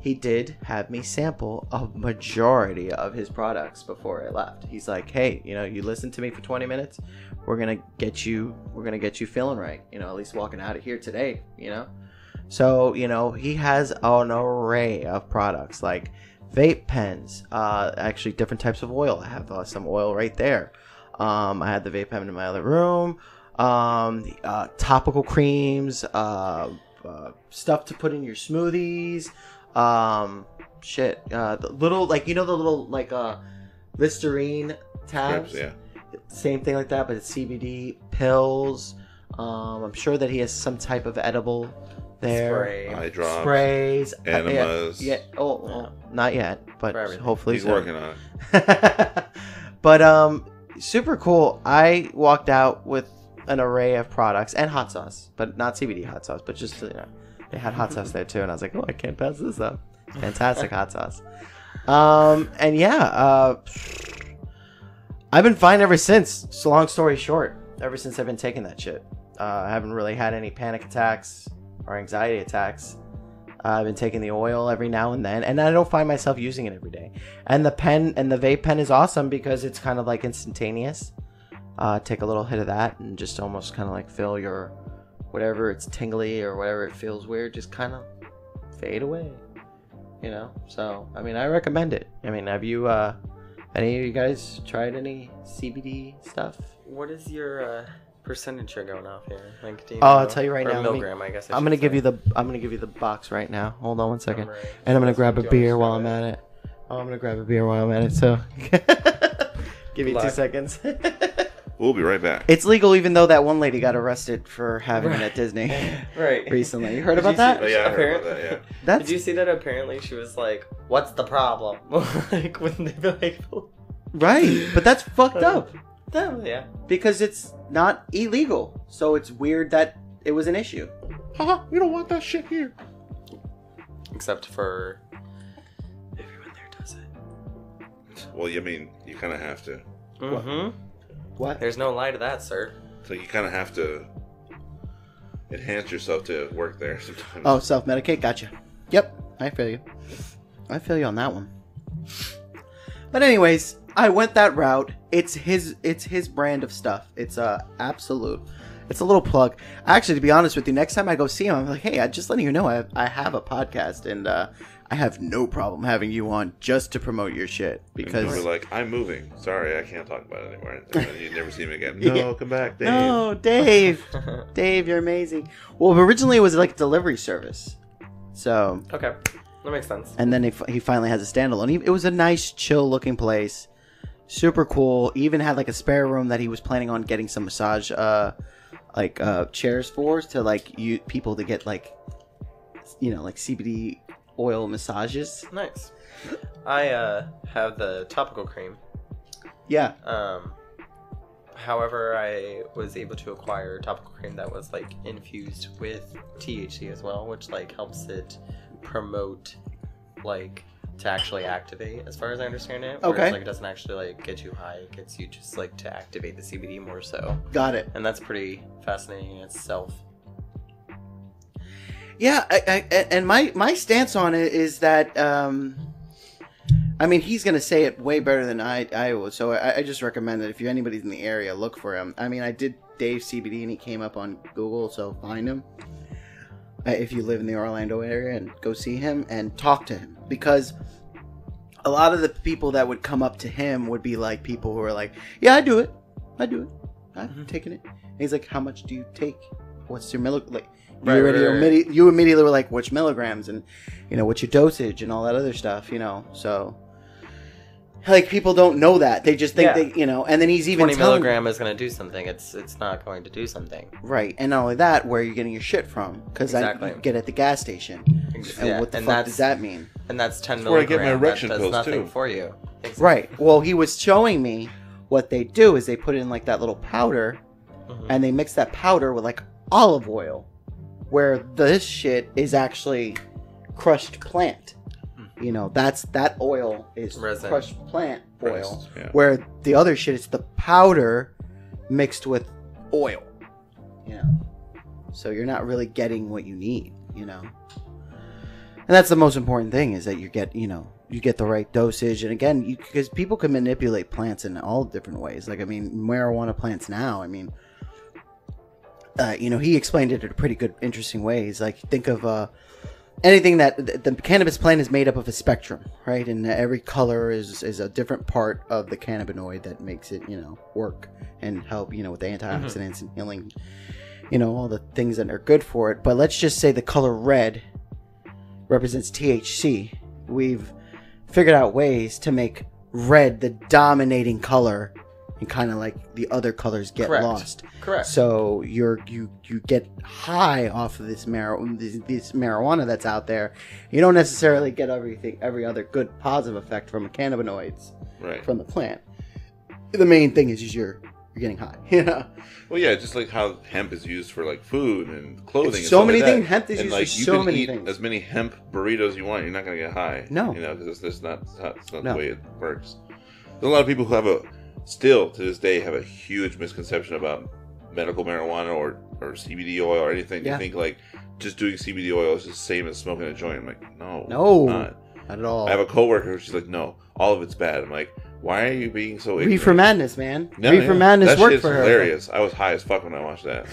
he did have me sample a majority of his products before I left. He's like, hey, you listen to me for 20 minutes. We're going to get you feeling right. At least walking out of here today, So, he has an array of products like vape pens, actually different types of oil. I have some oil right there. I had the vape pen in my other room. Topical creams, stuff to put in your smoothies. The little, the little, Listerine tabs. Yeah. Same thing like that, but it's CBD pills. I'm sure that he has some type of edible there. Eye drops. Sprays. Enemas. Yeah. Not yet, but hopefully He's soon. working on it. But, super cool. I walked out with an array of products and hot sauce, but not CBD hot sauce, but just, they had hot sauce there too. And I was like, I can't pass this up. Fantastic hot sauce. And yeah, I've been fine ever since. So long story short, ever since I've been taking that shit. I haven't really had any panic attacks or anxiety attacks. I've been taking the oil every now and then, and I don't find myself using it every day. And the pen and the vape pen is awesome because it's kind of like instantaneous. Take a little hit of that and just almost kind of like feel your whatever it's tingly or whatever it feels weird, just kind of fade away. So I mean, I recommend it. I mean, have you any of you guys tried any CBD stuff? What is your percentage you're going off here? Like, do you I'll know? tell you right Or now. milligram, I guess. I'm gonna give you the box right now. Hold on one second, and I'm gonna grab a beer while I'm at it. I'm gonna grab a beer while I'm at it. So, give me 2 seconds. We'll be right back. It's legal, even though that one lady got arrested for having it at Disney recently. You heard about that? Oh, yeah, I heard about that. Yeah. Did you see that? Apparently, she was like, "What's the problem?" Like when they be like, right, but that's fucked up. Yeah, because it's not illegal, so it's weird that it was an issue. Haha, we don't want that shit here. Except for everyone there does it. Well, I mean, you kind of have to. Mm-hmm. What? There's no lie to that, sir. So you kind of have to enhance yourself to work there sometimes. Oh, self-medicate? Gotcha. Yep, I feel you. I feel you on that one. But anyways, I went that route. It's his brand of stuff. It's absolute. It's a little plug. Actually, to be honest with you, next time I go see him, I'm like, hey, I'm just letting you know I have a podcast, and I have no problem having you on just to promote your shit. Because and you were like, I'm moving. Sorry, I can't talk about it anymore. And then you never see me again. No, come back, Dave. No, Dave. Dave, you're amazing. Well, originally it was like a delivery service. So Okay, that makes sense. And then he finally has a standalone. It was a nice, chill-looking place. Super cool. Even had like a spare room that he was planning on getting some massage chairs for, to like people to get like like CBD oil massages. Nice. I have the topical cream. Yeah. However, I was able to acquire topical cream that was like infused with THC as well, which like helps it promote like to actually activate, as far as I understand it. Whereas, Okay. like, it doesn't actually like get you high; it gets you just like to activate the CBD more so. Got it. And that's pretty fascinating in itself. Yeah, and my stance on it is that I mean, he's gonna say it way better than I would. So I just recommend that if anybody's in the area, look for him. I mean, I did Dave CBD and he came up on Google, so find him if you live in the Orlando area, and go see him and talk to him, because a lot of the people that would come up to him would be like people who are like, yeah, I do it, I've taken it. And he's like, how much do you take? What's your like? You immediately were like, which milligrams, and what's your dosage and all that other stuff, so like people don't know that. They just think they, and then he's even 20 milligram is going to do something. It's not going to do something. Right. And not only that, where are you getting your shit from? Because Exactly. I get at the gas station. And what the fuck does that mean? And that's 10 where I milligram. get my erection that does pills, nothing too. for you. Exactly. Right. Well, he was showing me what they do is they put in like that little powder, and they mix that powder with like olive oil, where this shit is actually crushed plant. That oil is Resin. crushed plant oil, Pressed, yeah. where the other shit is the powder mixed with oil. So you're not really getting what you need, And And that's the most important thing is that you get the right dosage. And again, because people can manipulate plants in all different ways. Like, I mean, marijuana plants now, I mean, he explained it in a pretty good, interesting ways. Like, think of anything that the cannabis plant is made up of a spectrum, right? And every color is a different part of the cannabinoid that makes it, work and help, with the antioxidants and healing, all the things that are good for it. But let's just say the color red represents THC. We've figured out ways to make red the dominating color, and kind of like the other colors get lost. Correct. So you get high off of this marijuana that's out there. You don't necessarily get every other good positive effect from cannabinoids from the plant. The main thing is you're getting high. Well, yeah, just like how hemp is used for like food and clothing. So and many like things. That. Hemp is and used like, for so many things. You can eat as many hemp burritos you want. You're not gonna get high. No, because it's not the way it works. There's a lot of people who still to this day have a huge misconception about medical marijuana or CBD oil or anything. Yeah. They think like just doing CBD oil is the same as smoking a joint. I'm like, no, not at all. I have a coworker. She's like, no, all of it's bad. I'm like, why are you being so ignorant? Reefer Madness, man. No, Reefer Madness that worked shit's for her. Hilarious. I was high as fuck when I watched that.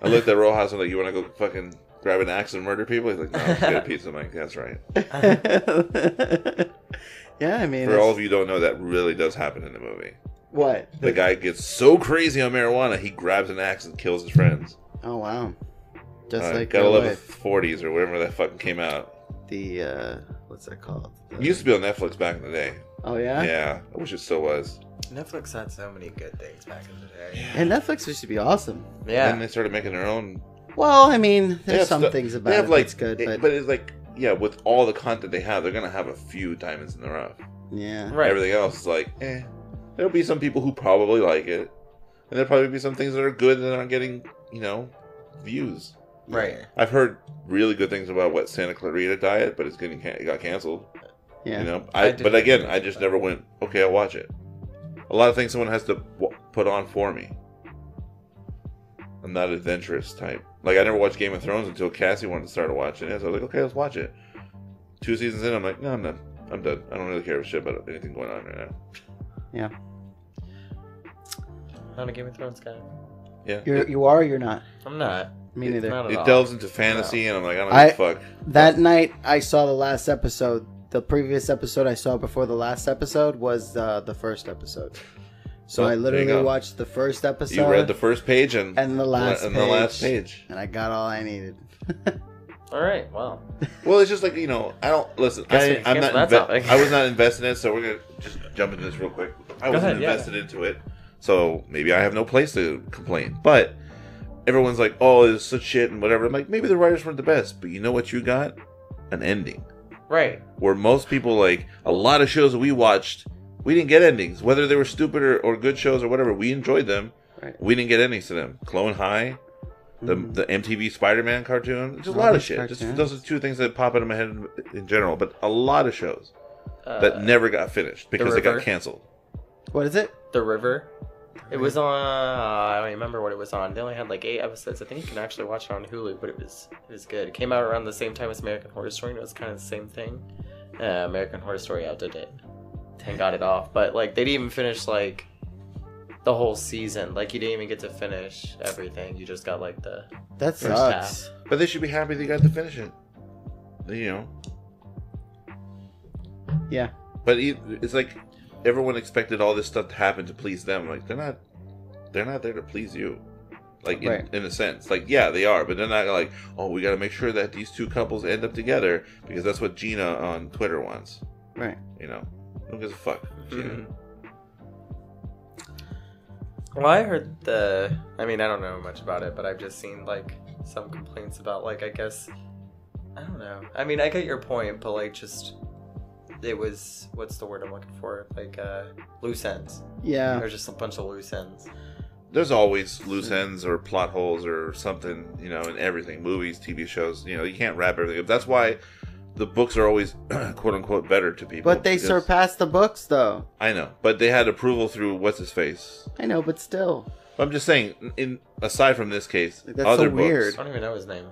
I looked at Rojas and like, you want to go fucking grab an axe and murder people? He's like, no, let's get a pizza. I'm like, that's right. Yeah, I mean, for all of you who don't know, that really does happen in the movie. What? The guy gets so crazy on marijuana, he grabs an axe and kills his friends. Oh wow! Just like gotta love the 40s or whatever that fucking came out. The what's that called? It used to be on Netflix back in the day. Oh yeah. Yeah, I wish it still was. Netflix had so many good things back in the day. And Netflix used to be awesome. Yeah. And they started making their own. Well, I mean, there's some things about it like, that's good, but it's like, yeah, with all the content they have, they're gonna have a few diamonds in the rough. Yeah. Right. Everything else is like, eh. There'll be some people who probably like it, and there'll probably be some things that are good that aren't getting, views. Right. I've heard really good things about what Santa Clarita Diet, but it got canceled. Yeah. But again, I just never went, okay, I'll watch it. A lot of things someone has to put on for me. I'm not adventurous type. Like, I never watched Game of Thrones until Cassie wanted to start watching it. So I was like, okay, let's watch it. 2 seasons in, I'm like, no, I'm done. I'm done. I don't really care a shit about anything going on right now. Yeah. Not a Game of Thrones guy. Yeah. You are or you're not? I'm not. Me neither. Not at It all. delves into fantasy, and I'm like, I don't give a fuck. That night, I saw the last episode. The previous episode I saw before the last episode was the first episode. So Well, I there you literally go. watched the first episode. You read the first page and the last page. And I got all I needed. All right. Well. Well, it's just like, I don't listen. I was not invested in it, so we're gonna just jump into this real quick. I wasn't invested into it, so maybe I have no place to complain. But everyone's like, "Oh, it's such shit" and whatever. I'm like, maybe the writers weren't the best, but you know what you got? An ending. Right. Where most people, like a lot of shows that we watched, we didn't get endings, whether they were stupid or good shows or whatever. We enjoyed them. Right. We didn't get endings to them. Clone High. The MTV Spider-Man cartoon, just a lot of shit. Just those are two things that pop into my head in general, but a lot of shows that never got finished because they got canceled. What is it? The River. It was on. I don't remember what it was on. They only had like 8 episodes. I think you can actually watch it on Hulu, but it was good. It came out around the same time as American Horror Story, and it was kind of the same thing. American Horror Story outdid it and got it off, but like they didn't even finish like the whole season. Like you didn't even get to finish everything. You just got like the that first sucks. half. But they should be happy they got to finish it. Yeah. But it's like everyone expected all this stuff to happen to please them. Like they're not there to please you. Like in a sense, like yeah, they are, but they're not like, oh, we got to make sure that these two couples end up together because that's what Gina on Twitter wants. Right. Who gives a fuck, Gina? Mm-hmm. Well, I heard I mean, I don't know much about it, but I've just seen, like, some complaints about, like, I guess... I don't know. I mean, I get your point, but, like, just... It was... What's the word I'm looking for? Like, loose ends. Yeah. There's just a bunch of loose ends. There's always loose ends or plot holes or something, in everything. Movies, TV shows, you can't wrap everything up. That's why the books are always, quote-unquote, better to people. But they surpassed the books, though. I know. But they had approval through what's-his-face. I know, but still. I'm just saying, aside from this case, Like, that's other so weird. I don't even know his name.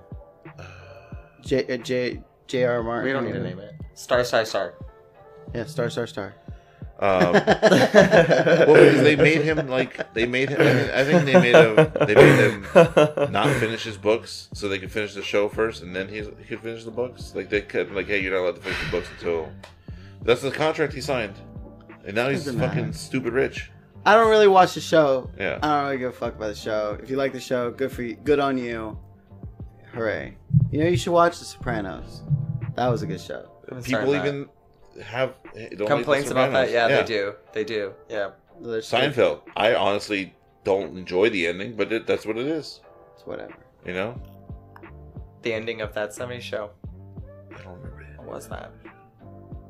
J.R. Martin. We don't need to name it. Star. Yeah, star. Well, because they made him like I think they made him not finish his books so they could finish the show first, and then he could finish the books. Like they kept like, hey, you're not allowed to finish the books until that's the contract he signed, and now he's Doesn't fucking matter. stupid rich. I don't really watch the show. Yeah. I don't really give a fuck about the show. If you like the show, good for you. Good on you. Hooray. You know, you should watch The Sopranos. That was a good show. People even have don't complaints like The about that. Sopranos. Yeah, they do. Yeah. Seinfeld. I honestly don't enjoy the ending, but that's what it is. It's whatever. You know? The ending of that 70s show. I don't remember it. What was that?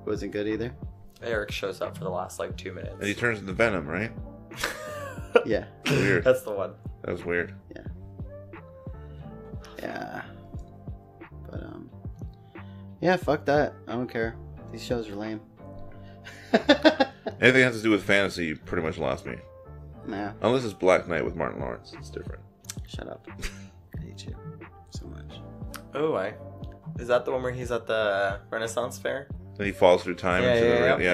Wasn't good either. Eric shows up for the last like 2 minutes. And he turns into Venom, right? Yeah. Weird. That's the one. That was weird. Yeah. But, yeah, fuck that. I don't care. These shows are lame. Anything that has to do with fantasy, you pretty much lost me. Nah, Unless it's Black Knight with Martin Lawrence. It's different. shut up. I hate you so much. Oh, is that the one where he's at the Renaissance Fair? And he falls through time. Yeah. Been Been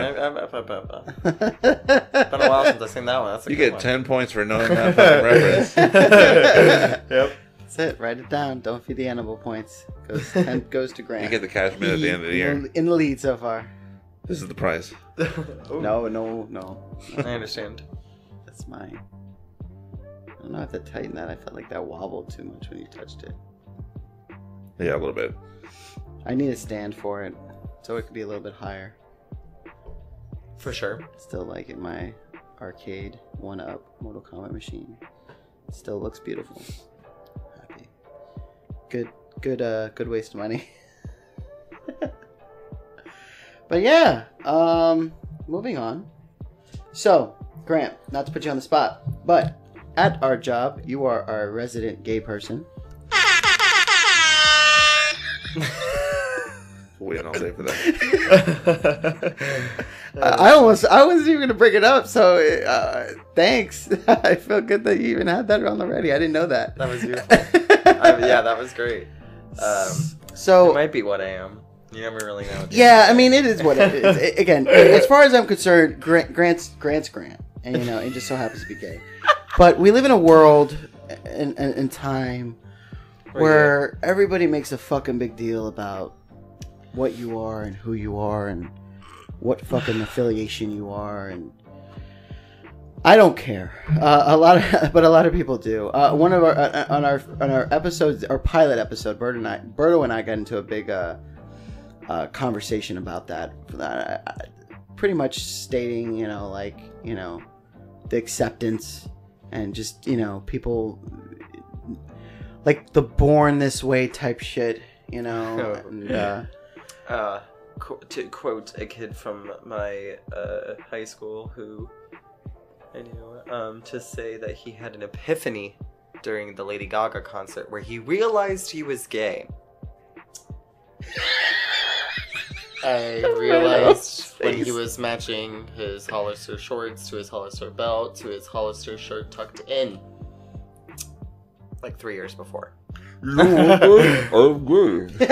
a while since I've seen that one. That's a You good get one. 10 points for knowing that fucking reference. Yep. That's it. Write it down. Don't feed the animal points. Goes to Grant. You get the cash minute at the end of the year. In the lead so far. This is the prize. No. I understand. That's mine. I don't know if to tighten that. I felt like that wobbled too much when you touched it. Yeah, a little bit. I need a stand for it, so it could be a little bit higher. For sure. Still like it. My arcade 1-up Mortal Kombat machine. Still looks beautiful. Happy. Good waste of money. But yeah, moving on. So, Grant, not to put you on the spot, but at our job, you are our resident gay person. Waiting all day for that. I wasn't even gonna bring it up. So, thanks. I feel good that you even had that on the ready. I didn't know that. That was beautiful. Yeah, that was great. So it might be what I am. You never really know. Yeah, I mean, it is what it is. Again, as far as I'm concerned, Grant's Grant, and it just so happens to be gay. But we live in a world and time where everybody makes a fucking big deal about what you are and who you are and what fucking affiliation you are, and I don't care. A lot of people do. One of our on our episodes, our pilot episode, Berto and I got into a big conversation about that. Pretty much stating, the acceptance and just, people like the born this way type shit, and, to quote a kid from my high school who I knew, to say that he had an epiphany during the Lady Gaga concert where he realized he was gay. I realized when he was matching his Hollister shorts to his Hollister belt to his Hollister shirt tucked in. Like 3 years before. I'm good. Sorry,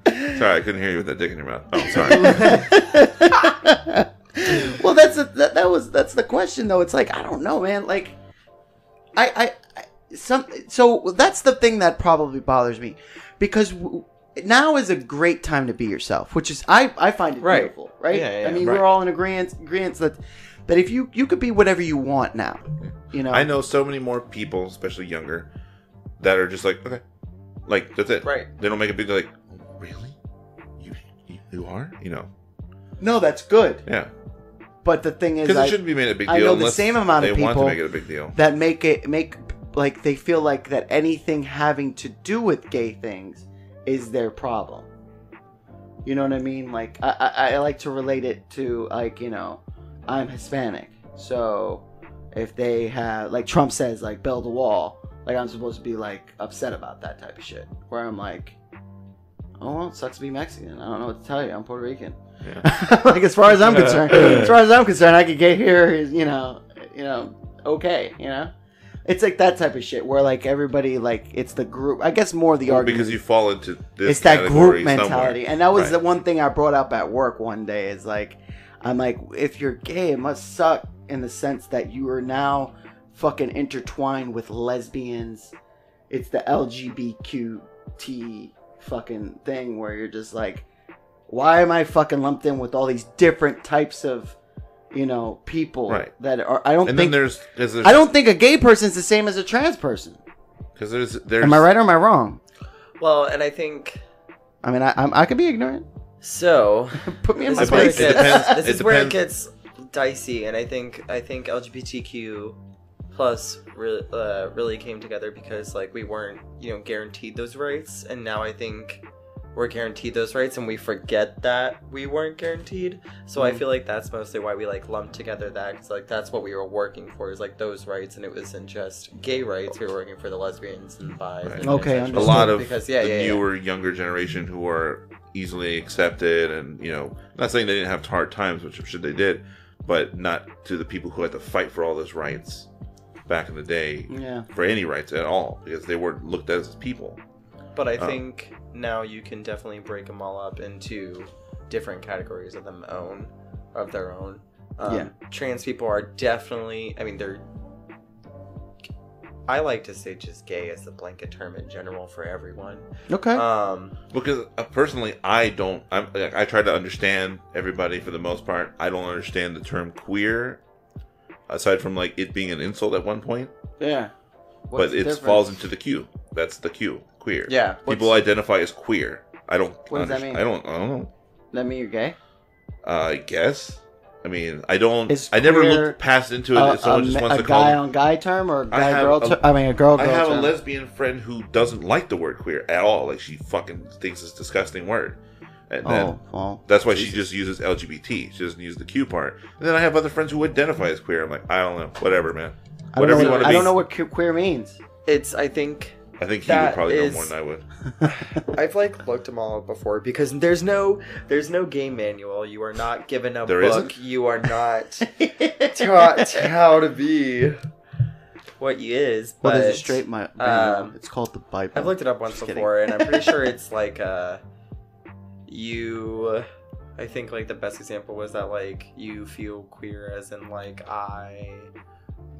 I couldn't hear you with that dick in your mouth. Oh, sorry. Well, that's the question though. It's like, I don't know, man. Like, so that's the thing that probably bothers me, because now is a great time to be yourself, which is I find it beautiful, right? Yeah, I mean, we're all in agreement that if you could be whatever you want now, I know so many more people, especially younger, that are just like, okay, like that's it. Right. They don't make a big deal. Like, oh, really? You are? No, that's good. Yeah. But the thing is, because it shouldn't be made a big deal. I know the unless same amount of they want to people make it a big deal. that make like they feel like that anything having to do with gay things is their problem. You know what I mean? Like I like to relate it to, like, I'm Hispanic, so if they have, like Trump says, like, build a wall, like I'm supposed to be like upset about that type of shit. Where I'm like, oh well, it sucks to be Mexican. I don't know what to tell you. I'm Puerto Rican. Yeah. Like, as far as I'm concerned, I could get here. okay, It's like that type of shit where like everybody like it's the group. I guess more the argument because you fall into this. It's that group category mentality, somewhere. and that was Right. the one thing I brought up at work one day. Is like, I'm like, if you're gay, it must suck in the sense that you are now fucking intertwined with lesbians. It's the LGBTQ fucking thing where you're just like, why am I fucking lumped in with all these different types of people Right. that are? I don't And think then there's I don't think a gay person's the same as a trans person. because there's Am I right or am I wrong? Well, and I think I mean, I could be ignorant. so. Put me in This my is where place. it gets, depends. this It is where it depends. gets dicey, and I think LGBTQ plus really came together because like we weren't guaranteed those rights, and now I think we're guaranteed those rights, and we forget that we weren't guaranteed. So I feel like that's mostly why we like lumped together that, because like that's what we were working for, is like those rights, and it wasn't just gay rights. We were working for the lesbians and bis. Right. And Okay, bisexuals. a lot of because the newer, younger generation who are easily accepted, and not saying they didn't have hard times, which I'm sure they did, but not to the people who had to fight for all those rights back in the day, for any rights at all, because they weren't looked at as people. But I think now you can definitely break them all up into different categories of their own. Trans people are definitely, I like to say just gay as a blanket term in general for everyone. Okay. Because personally, I try to understand everybody for the most part. I don't understand the term queer, aside from like it being an insult at one point. Yeah. But it falls into the Q. That's the Q. Queer. Yeah. People identify as queer. I don't. What does that mean? I don't know. That mean you're gay? I guess. I mean, I don't. Is I never queer looked past into it. Someone just wants a to call guy it. on guy term or a I guy have girl a- term? I mean, a girl I girl have term. a lesbian friend who doesn't like the word queer at all. Like she fucking thinks it's a disgusting word. And then well, that's why she just uses LGBT. She doesn't use the Q part. And then I have other friends who identify as queer. I'm like, I don't know, whatever, man. Whatever you want to be. I don't know what queer means. I think I think he that would probably know is- more than I would. I've like looked them all up before, because there's no gay manual. You are not given a There book. isn't? You are not taught how to be what you is. Well, But there's a straight manual. It's called the Bible. I've looked it up once Just before, and I'm pretty sure it's like you. I think like the best example was that like you feel queer as in like I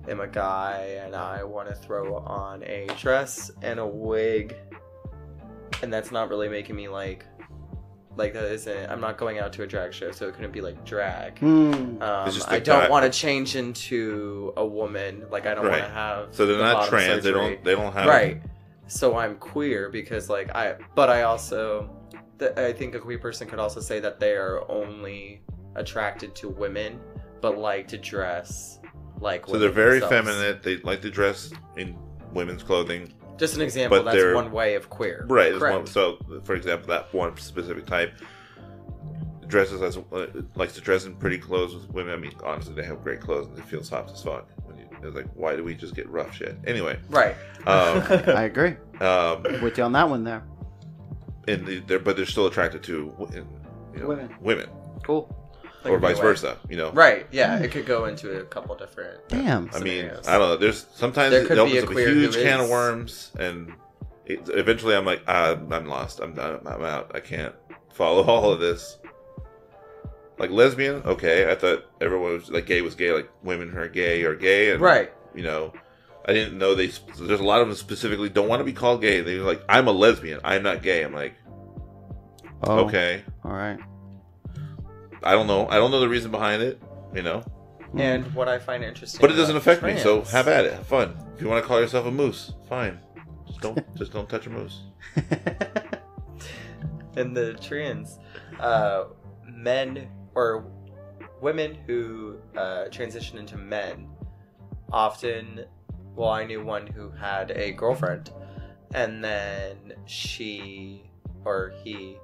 am a guy and I want to throw on a dress and a wig, and that's not really making me like that isn't. I'm not going out to a drag show, so it couldn't be like drag. It's just I like don't that. want to change into a woman. Like I don't want Right. to have. So they're the not bottom trans. surgery. They don't have. Right. So I'm queer because like I also I think a queer person could also say that they are only attracted to women but like to dress like So women they're very themselves. feminine. They like to dress in women's clothing. Just an example. But That's they're- one way of queer. Right. there's Correct. one- so, for example, that one specific type dresses as likes to dress in pretty clothes with women. I mean, honestly, they have great clothes and it feels soft as fuck. It's like, why do we just get rough shit? Anyway, Right. I agree um, with you on that one there. but they're still attracted to women, Cool. Like or vice anyway. versa. Right. Yeah. It could go into a couple different. Damn. I mean, scenarios. I don't know. There's sometimes There it could opens be a up a queer huge who can of is- worms, and eventually I'm like, I'm lost. I'm done. I'm out. I can't follow all of this. Like lesbian, okay. I thought everyone was like gay was gay. Like women who are gay, and Right. I didn't know there's a lot of them specifically don't want to be called gay. They're like, I'm a lesbian. I'm not gay. I'm like, okay. All right. I don't know. I don't know the reason behind it. And what I find interesting, But it doesn't about affect me, so trans- have at it. Have fun. If you want to call yourself a moose, fine. Just don't touch a moose. in the trans men or women who transition into men often, well, I knew one who had a girlfriend, and then she or he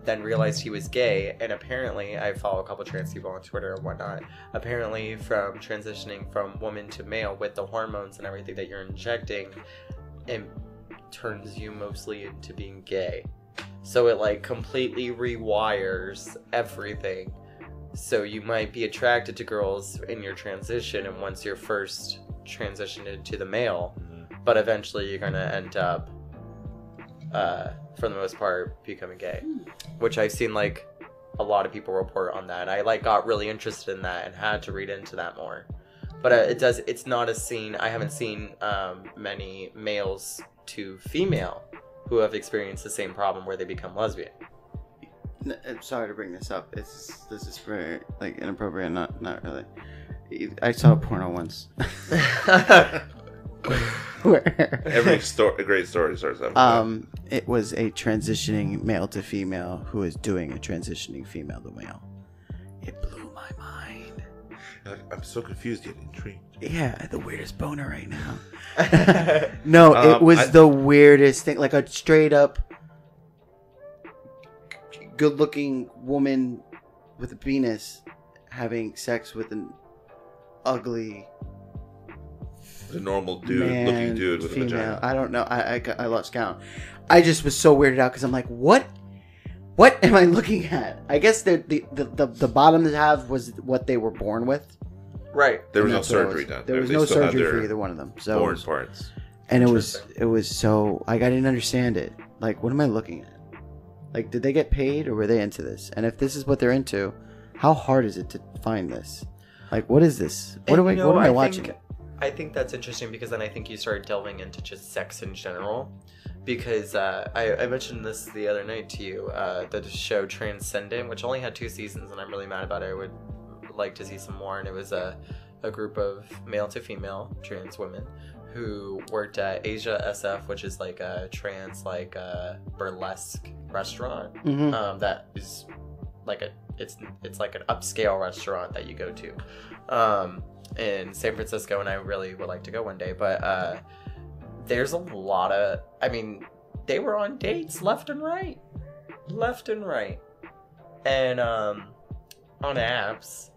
then realized he was gay, and apparently I follow a couple trans people on Twitter and whatnot. Apparently, from transitioning from woman to male with the hormones and everything that you're injecting, it turns you mostly into being gay. So it like completely rewires everything So you might be attracted to girls in your transition, and once you're first transitioned into the male, but eventually you're gonna end up, for the most part, becoming gay, which I've seen like a lot of people report on that. I like got really interested in that and had to read into that more. But it's not a scene. I haven't seen many males to female who have experienced the same problem where they become lesbian. I'm sorry to bring this up. This is very like inappropriate. Not really. I saw a porno once. Where Every a great story starts out. It was a transitioning male to female who is doing a transitioning female to male. It blew my mind. I'm so confused yet intrigued. Yeah, the weirdest boner right now. No, it was the weirdest thing. Like a straight up good-looking woman with a penis having sex with an ugly The normal dude, looking dude with female. a vagina. I don't know. I lost count. I just was so weirded out because I'm like, what am I looking at? I guess the bottom half was what they were born with. Right. There was no surgery done. There was They no still had surgery for their either one of them. So born parts. and it was so like I didn't understand it. Like, what am I looking at? Like, did they get paid or were they into this? And if this is what they're into, how hard is it to find this? Like, what is this? What am I watching? I think that's interesting because then I think you start delving into just sex in general. Because I mentioned this the other night to you, the show Transcendent, which only had 2 seasons, and I'm really mad about it. I would like to see some more. And it was a group of male to female trans women who worked at Asia SF, which is like a trans burlesque restaurant. Mm-hmm. That is like it's like an upscale restaurant that you go to in San Francisco, and I really would like to go one day. But there's a lot of, I mean, they were on dates left and right, and on apps,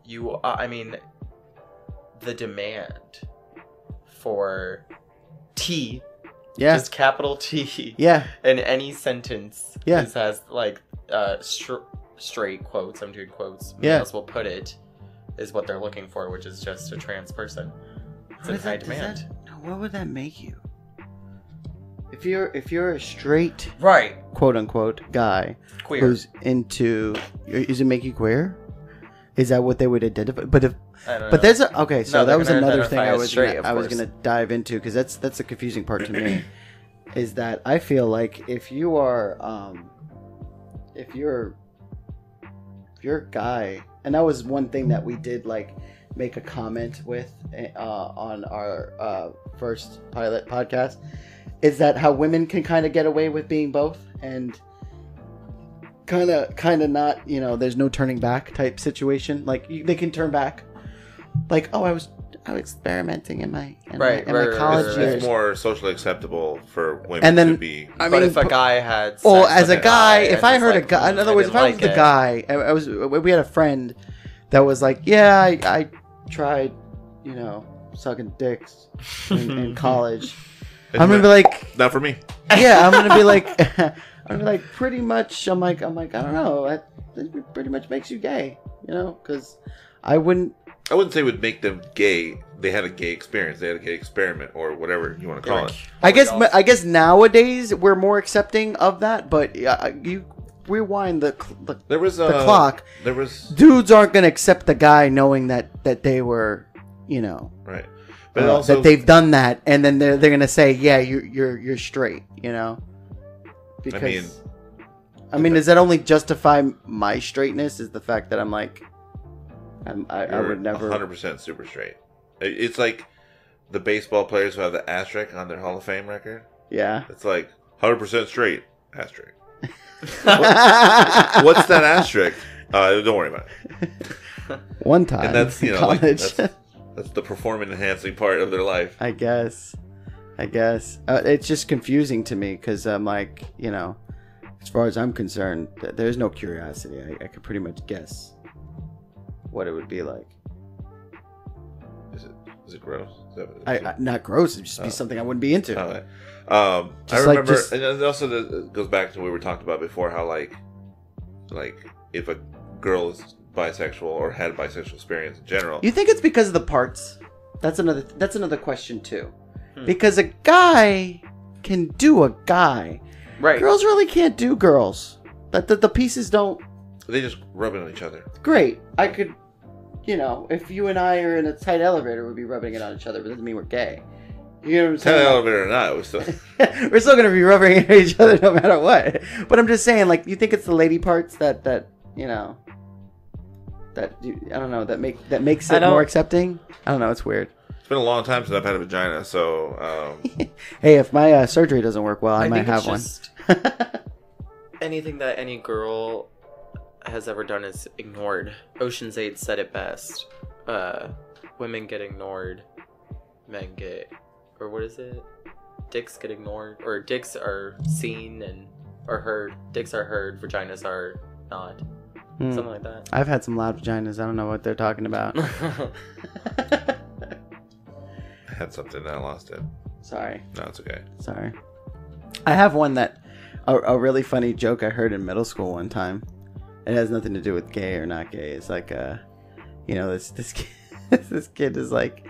the demand for T, just capital T, in any sentence, has like straight quotes. I'm doing quotes. Males will put it, is what they're looking for, which is just a trans person. It's in high demand. What would that make you? If you're a straight, right, quote unquote, guy queer who's into, does it make you queer? Is that what they would identify? But if, I don't know. but there's a, okay, so that was another thing I was gonna dive into, because that's a confusing part to me. Is that I feel like if you're a guy, and that was one thing that we did like make a comment with on our first pilot podcast, is that how women can kind of get away with being both and kind of not, there's no turning back type situation. Like they can turn back, like, oh, I was experimenting in my college years. It's more socially acceptable for women to be. But if a guy had, as a guy, if I heard a guy, in other words, if I was the guy, we had a friend that was like, yeah, I tried, sucking dicks in college. I'm gonna be like, not for me. Yeah, I'm gonna be like, pretty much. I'm like, I don't know. That pretty much makes you gay, because I wouldn't say it would make them gay. They had a gay experience. They had a gay experiment, or whatever you want to call it. I guess nowadays we're more accepting of that. But you rewind the clock. There was dudes aren't gonna accept the guy knowing that they were, right. But also, that they've done that, and then they're gonna say, "Yeah, you're straight," Because I mean, does that only justify my straightness? Is the fact that I'm like, I would never 100% super straight. It's like the baseball players who have the asterisk on their Hall of Fame record. Yeah, it's like 100% straight asterisk. What's that asterisk? Don't worry about it. One time, and that's college. That's the performance enhancing part of their life. I guess. It's just confusing to me because I'm like, as far as I'm concerned, there's no curiosity. I could pretty much guess what it would be like. Is it gross? Not gross. It'd just be something I wouldn't be into. Okay. I remember, and it also goes back to what we were talking about before, how like if a girl is bisexual or had bisexual experience in general. You think it's because of the parts? That's another question too. Because a guy can do a guy. Right. Girls really can't do girls. The pieces don't. They just rub it on each other. Great. I could, if you and I are in a tight elevator, we'd be rubbing it on each other, but it doesn't mean we're gay. You know what I'm saying? Tight elevator or not, it was still... We're still going to be rubbing it on each other no matter what. But I'm just saying, like, you think it's the lady parts that I don't know, that makes it more accepting? I don't know, it's weird. It's been a long time since I've had a vagina, so... Hey, if my surgery doesn't work well, I might have one. Anything that any girl has ever done is ignored. Ocean's 8 said it best. Women get ignored, men get... Or what is it? Dicks get ignored. Or dicks are seen and are heard. Dicks are heard, vaginas are not. Something like that. I've had some loud vaginas. I don't know what they're talking about. I had something and I lost it. Sorry. No, it's okay. Sorry. I have one that... A really funny joke I heard in middle school one time. It has nothing to do with gay or not gay. It's like, this kid, this kid is like...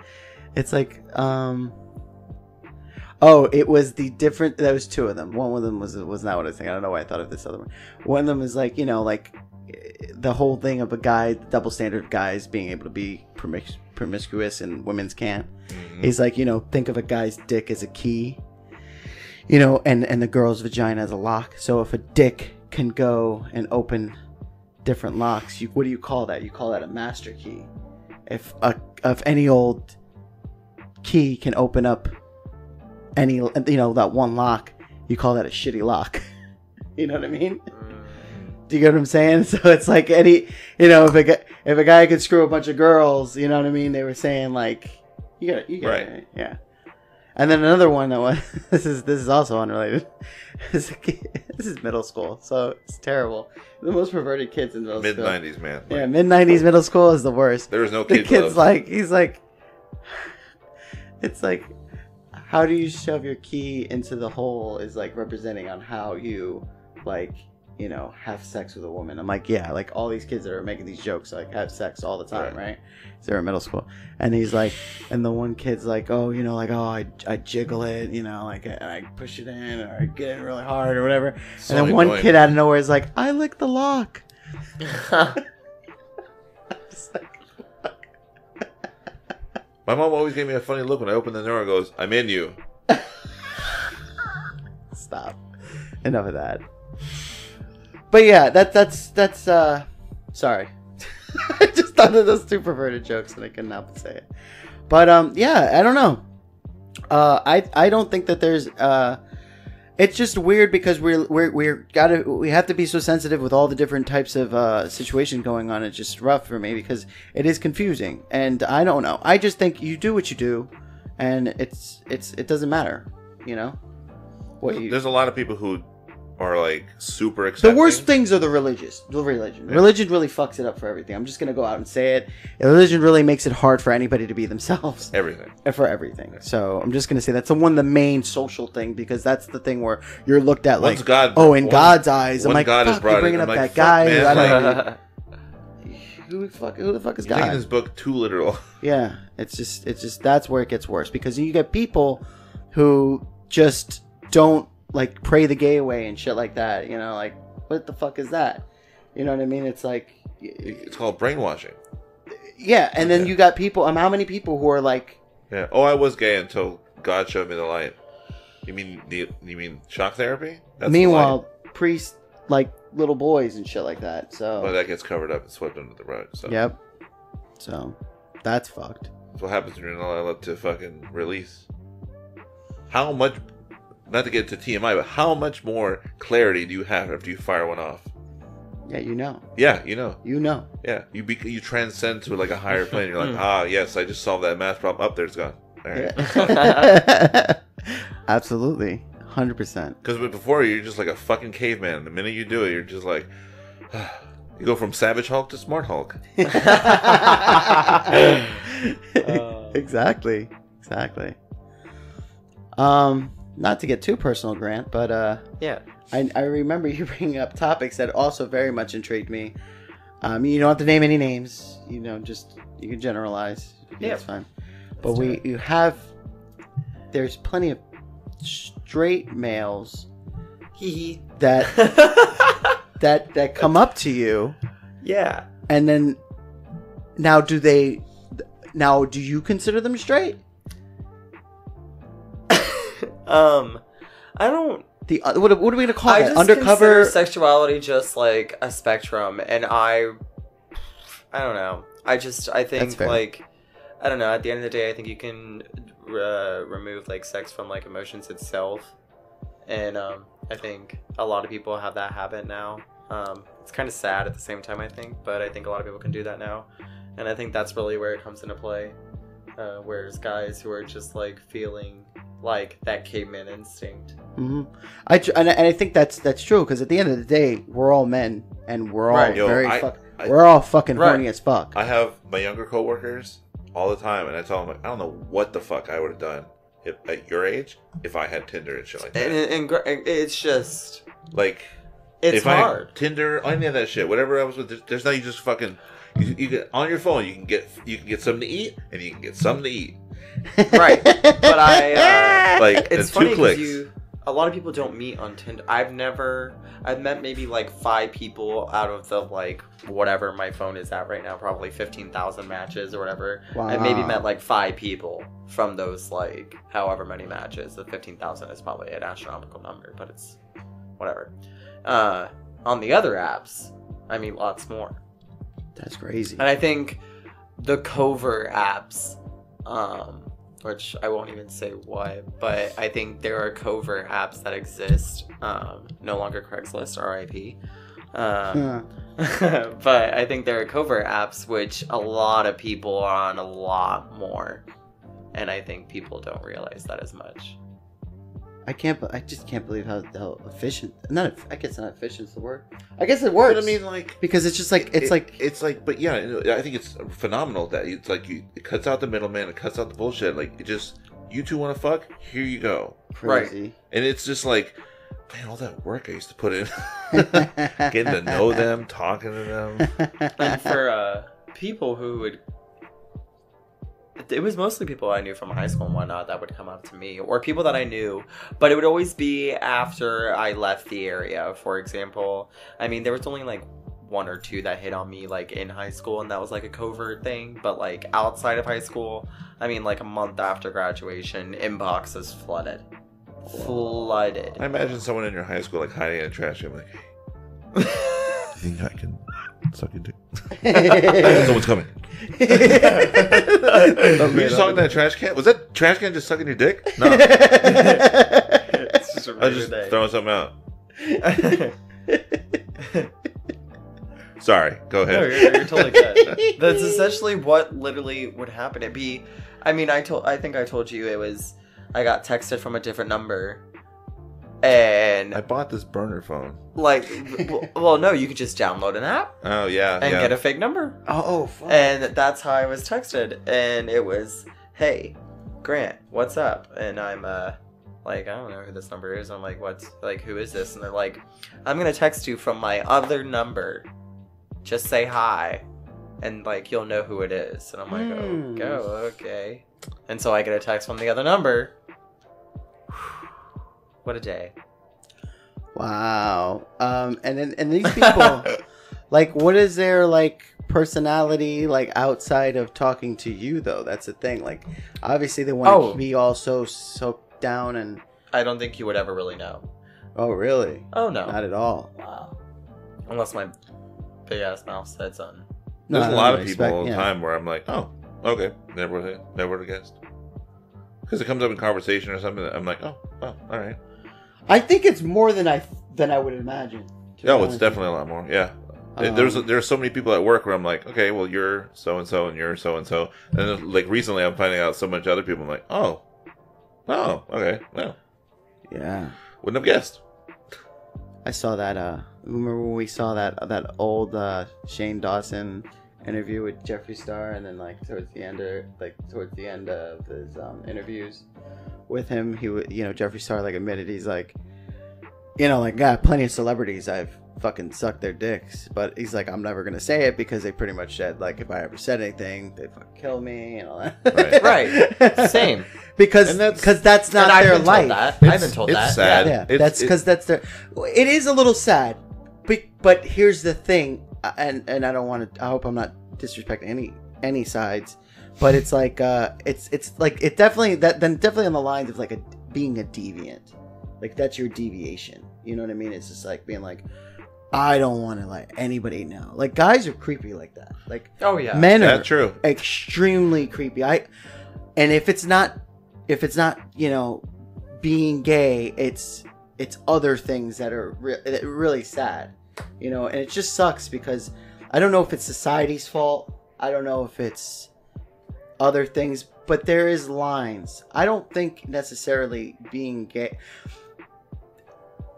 It's like, Oh, it was the different... There was two of them. One of them was not what I was thinking. I don't know why I thought of this other one. One of them is like, the whole thing of a guy, the double standard of guys being able to be promiscuous and women's can't. Mm-hmm. He's like, think of a guy's dick as a key, and the girl's vagina as a lock. So if a dick can go and open different locks, what do you call that? You call that a master key. If any old key can open up any, that one lock, you call that a shitty lock. You know what I mean? Do you get what I'm saying? So it's like any, if a guy could screw a bunch of girls, you know what I mean? They were saying like, you got right. It, yeah. And then another one that was, this is also unrelated. This is middle school, so it's terrible. The most perverted kids in middle school. Mid-90s, man. Yeah, mid-90s middle school is the worst. There was no The kid kid's gloves. It's like, how do you shove your key into the hole is like representing on how you have sex with a woman. I'm like, yeah, like all these kids that are making these jokes like have sex all the time, right? So they're in middle school, and he's like, and the one kid's like, I jiggle it, and I push it in, or I get it really hard, or whatever. So and then annoying. one kid out of nowhere is like, I lick the lock. My mom always gave me a funny look when I opened the door and goes, I'm in you. Stop. Enough of that. But yeah, that's sorry. I just thought of those two perverted jokes and I couldn't help but say it. But yeah, I don't know. I don't think that there's it's just weird because we have to be so sensitive with all the different types of situation going on. It's just rough for me because it is confusing, and I don't know. I just think you do what you do, and it doesn't matter, There's a lot of people who are like super accepting. The worst things are the religion. Yeah. Religion really fucks it up for everything. I'm just gonna go out and say it. Religion really makes it hard for anybody to be themselves. Everything. For everything. Yeah. So I'm just gonna say that's the main social thing, because that's the thing where you're looked at like, God's eyes. I'm like, fuck, you're bringing up that guy. Who the fuck is God? You're taking this book too literal. Yeah, it's just that's where it gets worse, because you get people who just don't like pray the gay away and shit like that. Like, what the fuck is that? You know what I mean? It's like, it's called brainwashing. Yeah, and then you got people. How many people who are like, yeah, I was gay until God showed me the light. You mean shock therapy? That's meanwhile, priests like little boys and shit like that. So, well, that gets covered up and swept under the rug. So. Yep. So that's fucked. That's what happens when you're not allowed to fucking release. How much? Not to get to TMI, but how much more clarity do you have after you fire one off? Yeah, you know. Yeah, you know. You know. Yeah, you transcend to like a higher plane. You're like, yes, I just solved that math problem. Up there's gone. All right. Yeah. Absolutely, 100%. Because before you're just like a fucking caveman. The minute you do it, you're just like, you go from Savage Hulk to Smart Hulk. Exactly. Not to get too personal, Grant, but yeah, I remember you bringing up topics that also very much intrigued me. You don't have to name any names. Just you can generalize. Yeah. That's fine. But there's plenty of straight males that that come up to you. Yeah. And then now do you consider them straight? I don't. What are we gonna call I that? just Undercover consider sexuality just like a spectrum, and I don't know. I think like I don't know. At the end of the day, I think you can remove like sex from like emotions itself, and I think a lot of people have that habit now. It's kind of sad at the same time, I think, but I think a lot of people can do that now, and I think that's really where it comes into play. Whereas guys who are just like feeling like that caveman instinct. Mm-hmm. I think that's true, because at the end of the day, we're all men and we're all we're all fucking horny as fuck. I have my younger coworkers all the time, and I tell them like, I don't know what the fuck I would have done at your age if I had Tinder and shit like that. And it's just like it's if hard. I had Tinder, any of that shit, whatever I was with, there's not you just fucking you get on your phone. You can get something to eat, and you can get something to eat. Right, but I like it's funny because a lot of people don't meet on Tinder. I've met maybe like 5 people out of the like whatever my phone is at right now, probably 15,000 matches or whatever. Wow. I maybe met like 5 people from those like however many matches. The 15,000 is probably an astronomical number, but it's whatever. On the other apps, I meet lots more. That's crazy. And I think the covert apps, which I won't even say what, but I think there are covert apps that exist. No longer Craigslist, RIP. But I think there are covert apps which a lot of people are on a lot more, and I think people don't realize that as much. I just can't believe how efficient. I guess not efficient is the word. I guess it works. But I mean, like, because it's just like but yeah, I think it's phenomenal that it's like it cuts out the middleman, it cuts out the bullshit. Like, it just, you two want to fuck, here you go. Crazy. Right. And it's just like, man, all that work I used to put in, getting to know them, talking to them. And for people who would. It was mostly people I knew from high school and whatnot that would come up to me, or people that I knew, but it would always be after I left the area. For example, I mean, there was only like 1 or 2 that hit on me like in high school, and that was like a covert thing. But like outside of high school, I mean, like a month after graduation, inboxes flooded. I imagine someone in your high school like hiding in a trash can, like, hey, you think I can suck your dick? Someone's coming. Were you just talking to that trash can? Was that trash can just sucking your dick? No. It's just I was just throwing something out. Sorry, go ahead. No, you're totally good. That's essentially what literally would happen. It'd be, I mean, I think I told you it was, I got texted from a different number, and I bought this burner phone. Like, well, no, you could just download an app. Oh yeah, and get a fake number. Oh, fuck. And that's how I was texted, and it was, "Hey, Grant, what's up?" And I'm like, I don't know who this number is. I'm like, who is this? And they're like, I'm gonna text you from my other number. Just say hi, and like you'll know who it is. And I'm like, okay. And so I get a text from the other number. What a day. Wow. And these people, like, what is their like personality like outside of talking to you though? That's the thing. Like, obviously they want to be all so soaked down, and I don't think you would ever really know. Oh, really? Oh no, not at all. Wow. Unless my big ass mouth said something. There's a lot of people all the time where I'm like, oh, okay, never would have guessed. Because it comes up in conversation or something, I'm like, oh, all right. I think it's more than I would imagine. No, it's definitely a lot more. Yeah, there's so many people at work where I'm like, okay, well, you're so and so, and you're so and so, and then, like recently, I'm finding out so much other people. I'm like, oh, okay, well, yeah, wouldn't have guessed. I saw that. Remember when we saw that old Shane Dawson interview with Jeffree Star, and then like towards the end of his interviews with him, Jeffree Star like admitted he's like, like, got plenty of celebrities I've fucking suck their dicks. But he's like, I'm never gonna say it because they pretty much said like if I ever said anything, they'd fucking kill me and all that. Right. Same. Because that's not And their I've been life. Told that. I've been told it's that. sad. Yeah, that's because that's their. It is a little sad, but here's the thing, and I don't want to. I hope I'm not disrespecting any sides, but it's like it's like it definitely definitely on the lines of like being a deviant, like that's your deviation. You know what I mean? It's just like being like, I don't want to let anybody know. Like guys are creepy like that. Like Oh yeah. men are That's true. extremely creepy. And if it's not being gay, it's other things that are really sad, and it just sucks because I don't know if it's society's fault. I don't know if it's other things, but there is lines. I don't think necessarily being gay.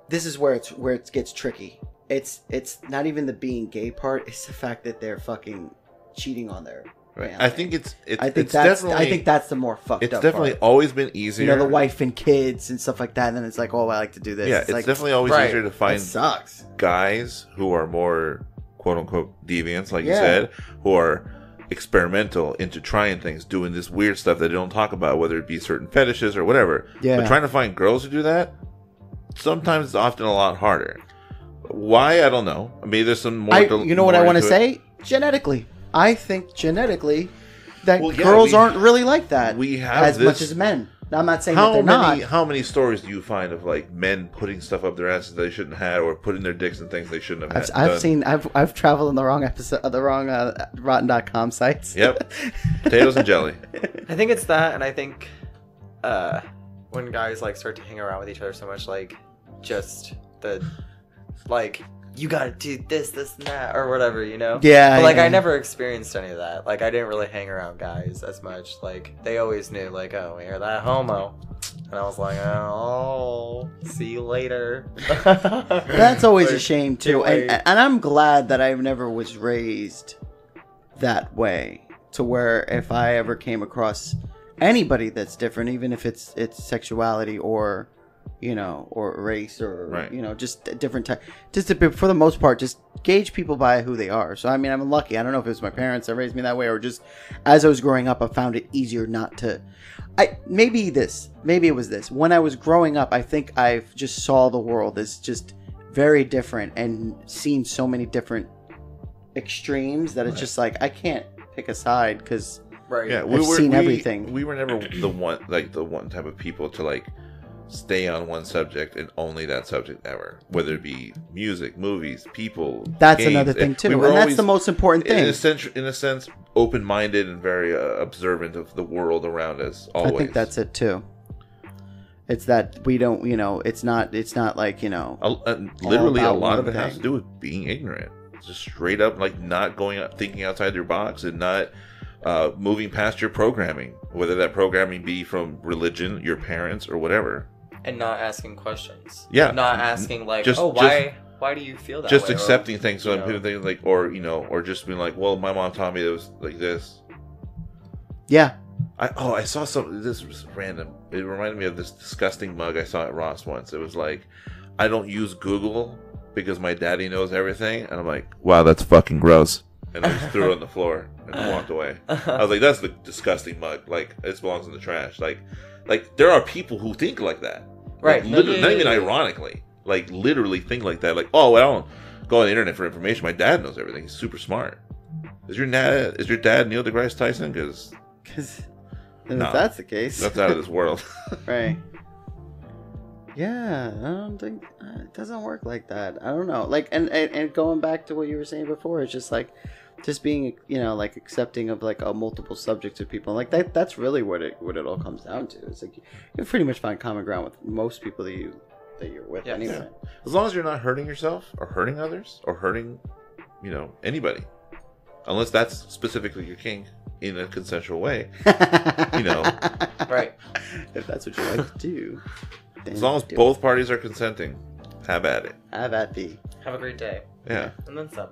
This is where it gets tricky. It's not even the being gay part. It's the fact that they're fucking cheating on their. Right. family. I think that's the more fucked up. It's definitely part. always been easier. The wife and kids and stuff like that. And then it's like, oh, I like to do this. Yeah, it's like, definitely always Right. easier to It find sucks. guys who are more quote unquote deviants, like you Yeah. said, who are experimental into trying things, doing this weird stuff that they don't talk about, whether it be certain fetishes or whatever. Yeah. But trying to find girls who do that, sometimes it's often a lot harder. Why? I don't know. Maybe there's some more. You know what I more want to into it. say? Genetically. I think genetically that Well, yeah, girls aren't really like that we have as this- much as men. Now, I'm not saying that they're not. How many stories do you find of like men putting stuff up their asses they shouldn't have, or putting their dicks in things they shouldn't have? I've traveled on the wrong episode, the wrong rotten.com sites. Yep. Potatoes and jelly. I think it's that, and I think when guys like start to hang around with each other so much, like just the like you gotta do this, and that, or whatever, Yeah. But like yeah. I never experienced any of that. Like I didn't really hang around guys as much. Like they always knew, like, oh, you're that homo, and I was like, oh, see you later. That's always a Like, shame too, can't wait. and I'm glad that I never was raised that way. To where if I ever came across anybody that's different, even if it's sexuality or or race or Right. just a different type, for the most part, just gauge people by who they are. So I mean, I'm lucky. I don't know if it was my parents that raised me that way or just as I was growing up, I found it easier not to. Maybe it was this. When I was growing up, I think I've just saw the world as just very different and seen so many different extremes that it's just like I can't pick a side because Right. Yeah, I've seen everything. We were never the one type of people to like stay on one subject and only that subject ever, whether it be music, movies, people. That's games. another thing too, We were and that's always, the most important thing. in a sense, open-minded and very observant of the world around us. Always. I think that's it too. It's that we don't, it's not like, literally, a about lot one of it has thing. to do with being ignorant. Just straight up, like not going out, thinking outside your box, and not moving past your programming, whether that programming be from religion, your parents, or whatever. And not asking questions. Yeah. Not asking like, Just- why do you feel that Just way? Or, accepting things. So you know. people think like, or just being like, well, my mom taught me it was like this. yeah. I saw something. This was random. It reminded me of this disgusting mug I saw at Ross once. It was like, I don't use Google because my daddy knows everything, and I'm like, wow, that's fucking gross. And I just threw it on the floor and walked away. I was like, that's the disgusting mug. Like, it belongs in the trash. Like there are people who think like that. Right. Like, literally, not even ironically. Like, literally think like that. Like, oh, I don't go on the internet for information. My dad knows everything. He's super smart. Is your dad Neil deGrasse Tyson? Because Because No. if that's the case, that's out of this world. right? Yeah, I don't think it doesn't work like that. I don't know. Like, and going back to what you were saying before, it's just like, just being, like accepting of like a multiple subjects of people. Like that's really what it all comes down to. It's like you pretty much find common ground with most people that you're with Yes. anyway. As long as you're not hurting yourself or hurting others or hurting, anybody. Unless that's specifically your kink in a consensual way. Right. If that's what you like to do. then As long as do both parties are consenting, have at it. it. Have at thee. Have a great day. Yeah. And then some.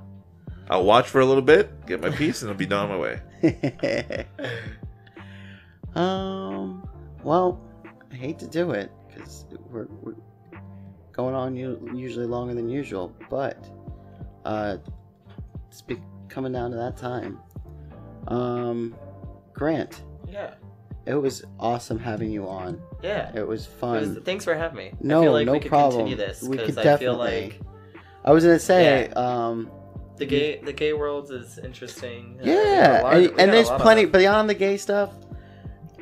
I'll watch for a little bit, get my piece, and I'll be done on my way. Well, I hate to do it because we're going on usually longer than usual, but it's coming down to that time. Grant, Yeah. it was awesome having you on. Yeah. It was fun. Thanks for having me. No, I feel like no we could problem. continue this We could because I feel definitely. like I was gonna say, the gay world is interesting. yeah, and there's plenty beyond the gay stuff.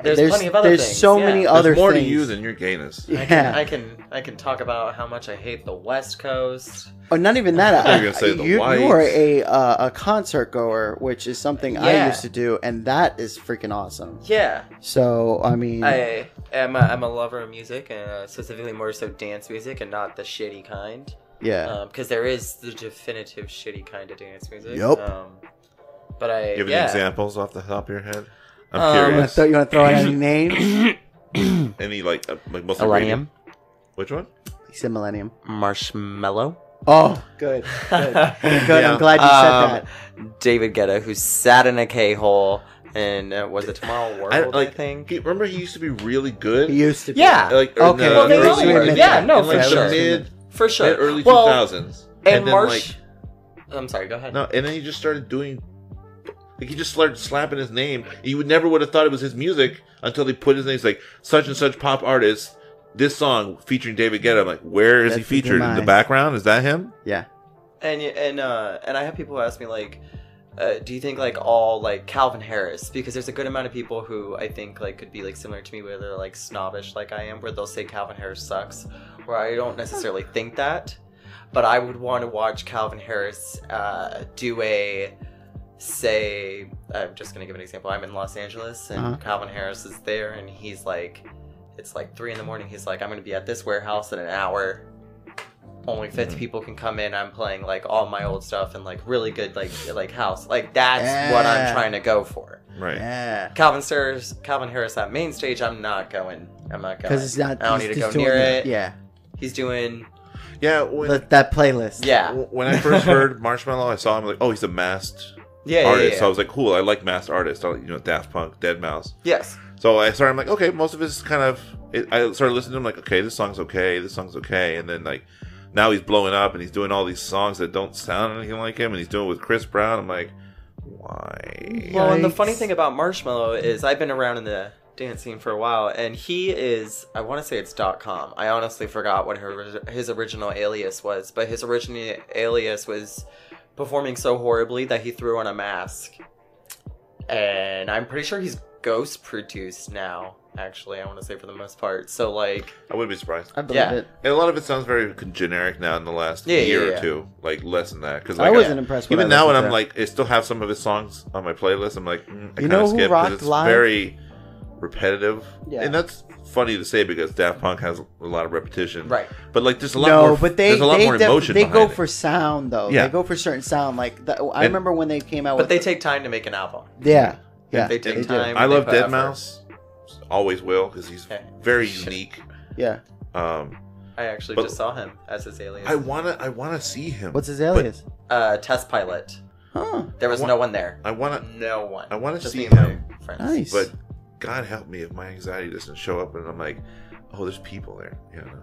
There's plenty of other There's things, so yeah. many There's other more things. to you than your gayness. Yeah. I can talk about how much I hate the West Coast. Oh, not even that. I was gonna say the you whites. are a concert goer, which is something I Yeah. used to do, and that is freaking awesome. Yeah. So I mean, I'm a lover of music, and specifically more so dance music, and not the shitty kind. yeah. Because there is the definitive shitty kind of dance music. Yup. But You have any examples off the top of your head? I'm You curious. want to throw out any names? Any like mostly Millennium, Which one? He said Millennium. Marshmallow, Oh, good. Good. Yeah. I'm glad you said that. David Guetta, who sat in a K-hole, and was it Tomorrow World? I think. Remember, he used to be really good. He used to be. Yeah. Like Okay, well, they really really were. were. admit Yeah, that. no, in, like, for the sure. mid For sure. early Well, 2000s, And then Marsh. I'm sorry. Go ahead. no, and then he just started doing. Like he just started slapping his name. You never would have thought it was his music until they put his name. It's like such and such pop artist. This song featuring David Guetta. I'm like, where is he That's the featured in the demise. background? Is that him? Yeah. And I have people ask me like, do you think like all like Calvin Harris? Because there's a good amount of people who I think like could be like similar to me, where they're like snobbish like I am, where they'll say Calvin Harris sucks. Where I don't necessarily think that, but I would want to watch Calvin Harris do a. Say, I'm just gonna give an example. I'm in Los Angeles, and Calvin Harris is there, and he's like, it's like 3 a.m. He's like, I'm gonna be at this warehouse in an hour. Only 50 people can come in. I'm playing like all my old stuff and like really good like house. Like that's what I'm trying to go for. Right. Yeah. Calvin Harris at main stage. I'm not going. Because it's not. I don't need to he's go doing near that. it. Yeah. He's doing. Yeah. When, That playlist. Yeah. when I first heard Marshmallow, I saw him like, oh, he's a masked Yeah. artist. Yeah. So I was like, cool. I like masked artists. I like, Daft Punk, Deadmau5. Yes. So I started. I'm like, okay, most of his kind of. I started listening to him like, okay, this song's okay, and then like, now he's blowing up and he's doing all these songs that don't sound anything like him, and he's doing it with Chris Brown. I'm like, why? Well, and the Yikes. funny thing about Marshmallow is I've been around in the dance scene for a while, and he is, I want to say it's .com. I honestly forgot what his original alias was, but his original alias was performing so horribly that he threw on a mask. And I'm pretty sure he's ghost produced now, actually, I want to say for the most part. So, like, I wouldn't be surprised. I believe Yeah. it. And a lot of it sounds very generic now in the last Yeah, year yeah, or yeah. two, like less than that. Because I wasn't impressed with even now when I'm like, I still have some of his songs on my playlist. I'm like, I You kind know of who skip rocked because it's live? very repetitive. Yeah. And that's funny to say because Daft Punk has a lot of repetition. right. But like, there's a lot No, more. but they there's a lot more emotion. they go behind for sound though. Yeah. They go for certain sound. Like I And- remember when they came out But with. they take time to make an album. Yeah. Yeah. They take it. time. I they love put effort. Deadmau5. Always will because he's Okay. very Shit. unique. Yeah. I actually But- just saw him as his alias. I wanna see him. What's his alias? Test pilot. Huh. There was I wa- no one there. I wanna, No one. I wanna Just see me and my him. friends. Nice. but God help me if my anxiety doesn't show up and I'm like, oh, there's people there. Yeah. No.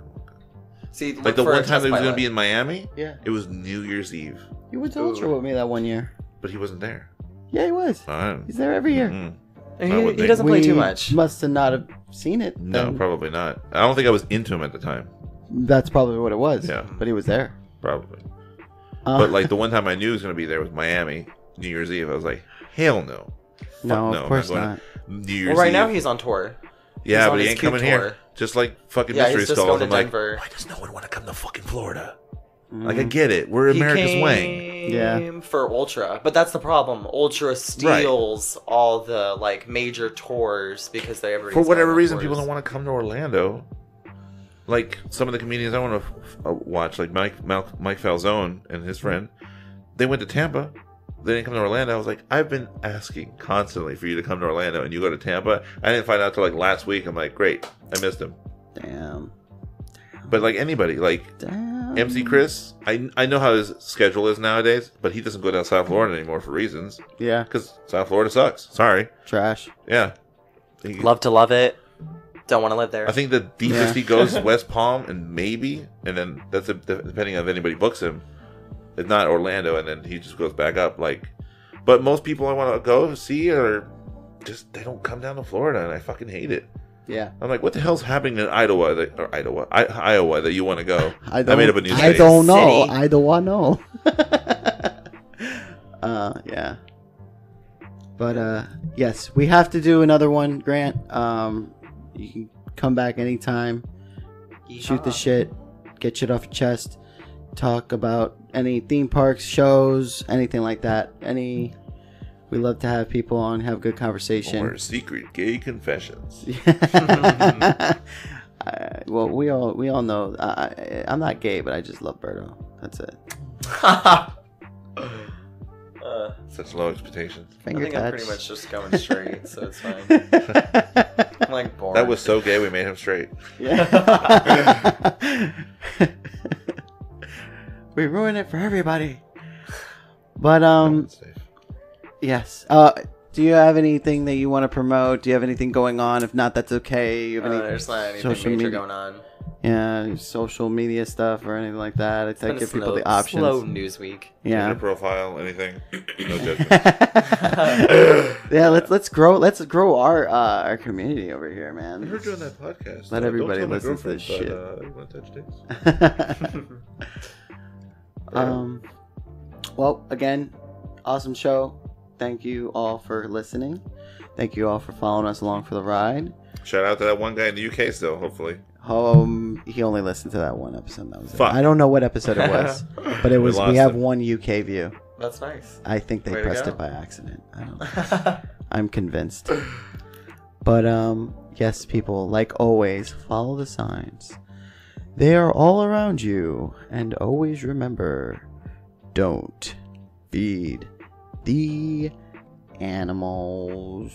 See, Like the look for a one time test that he was pilot. gonna be in Miami, Yeah. it was New Year's Eve, You went to Ultra with me that one year. but he wasn't there. Yeah, he was. I don't. He's there every year. Mm. He, I would he think. doesn't play too We much. Must have not have seen it. No, then. probably not. I don't think I was into him at the time. That's probably what it was. Yeah. But he was there. Probably. Uh, But like the one time I knew he was gonna be there was Miami, New Year's Eve. I was like, hell no. no, no, of I'm course not going not. New Year's Well, right Eve. now he's on tour. yeah, he's but on he his ain't Cube coming tour. here. Just like fucking Yeah, Mystery he's just Skulls. going I'm to like, Denver. why does no one want to come to fucking Florida? Mm. Like I get it. We're America's way. Yeah. For Ultra, but that's the problem. Ultra steals all the like major tours because they ever For whatever reason, people don't want to come to Orlando. Like some of the comedians I want to watch, like Mike Falzone and his friend, they went to Tampa. They didn't come to Orlando. I was like, I've been asking constantly for you to come to Orlando, and you go to Tampa. I didn't find out till like last week. I'm like, great, I missed him. Damn. But like anybody, like Damn. MC Chris, I know how his schedule is nowadays, but he doesn't go down South Florida anymore for reasons. Yeah. Because South Florida sucks. Sorry. Trash. Yeah. Love to love it. Don't want to live there. I think the deepest he goes is West Palm, and maybe, and then that's depending on if anybody books him. If not Orlando, and then he just goes back up. Like, but most people I want to go see are just they don't come down to Florida, and I fucking hate it. Yeah. I'm like, what the hell's happening in Iowa that you want to go? I made up a new I state. don't know. City. I don't want to know. Yeah. But yes, we have to do another one, Grant. You can come back anytime. Shoot the shit. Get shit off your chest. Talk about any theme parks, shows, anything like that. We love to have people on, have good conversation. Or secret gay confessions. Well, we all know I'm not gay, but I just love Berto. That's it. Such low expectations. I Finger think touch. I'm pretty much just going straight, so it's fine. I'm like bored. That was so gay we made him straight. Yeah. We ruin it for everybody. But Safe. yes. Do you have anything that you want to promote? Do you have anything going on? If not, that's okay. You have any there's not anything social major media- going on. Yeah, social media stuff or anything like that. It's like Been a give people the options. Slow news week. Yeah. Tinder profile, anything. No judgment. Yeah, let's grow our community over here, I man. heard you on that podcast. Let everybody Don't tell my listen to this girlfriend, shit. but, you want to touch dicks? Well, again, awesome show. Thank you all for listening. Thank you all for following us along for the ride. Shout out to that one guy in the UK still, hopefully. He only listened to that one episode. That was it. Fuck. I don't know what episode it was, but it was. lost We have him. one UK view. That's nice. I think they Way to pressed go. it by accident. I don't know. I'm convinced. But yes, people, like always, follow the signs. They are all around you, and always remember, don't feed the animals.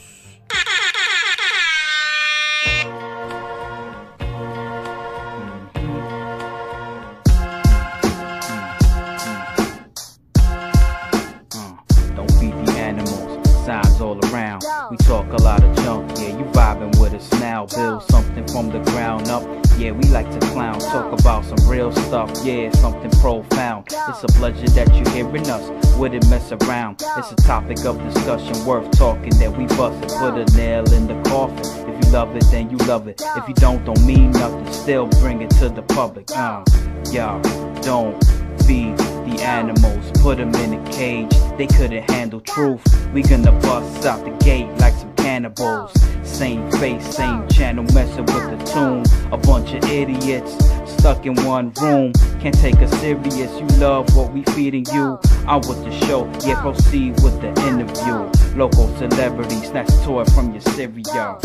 Don't feed the animals, signs all around. We talk a lot of junk, yeah, you vibing with us now. Build something from the ground up, yeah, we like to clown. Talk about some real stuff, yeah, something profound. It's a pleasure that you're hearing us, wouldn't mess around. It's a topic of discussion worth talking that we bust it. Put a nail in the coffin. If you love it, then you love it. If you don't mean nothing, still bring it to the public. Y'all, don't feed the animals, put them in a cage. They couldn't handle truth. We gonna bust out the gate like some cannibals. Same face, same channel, messing with the tune. A bunch of idiots stuck in one room. Can't take us serious. You love what we feeding you. I'm with the show, yeah, proceed with the interview. Local celebrity, snatch a toy from your cereal.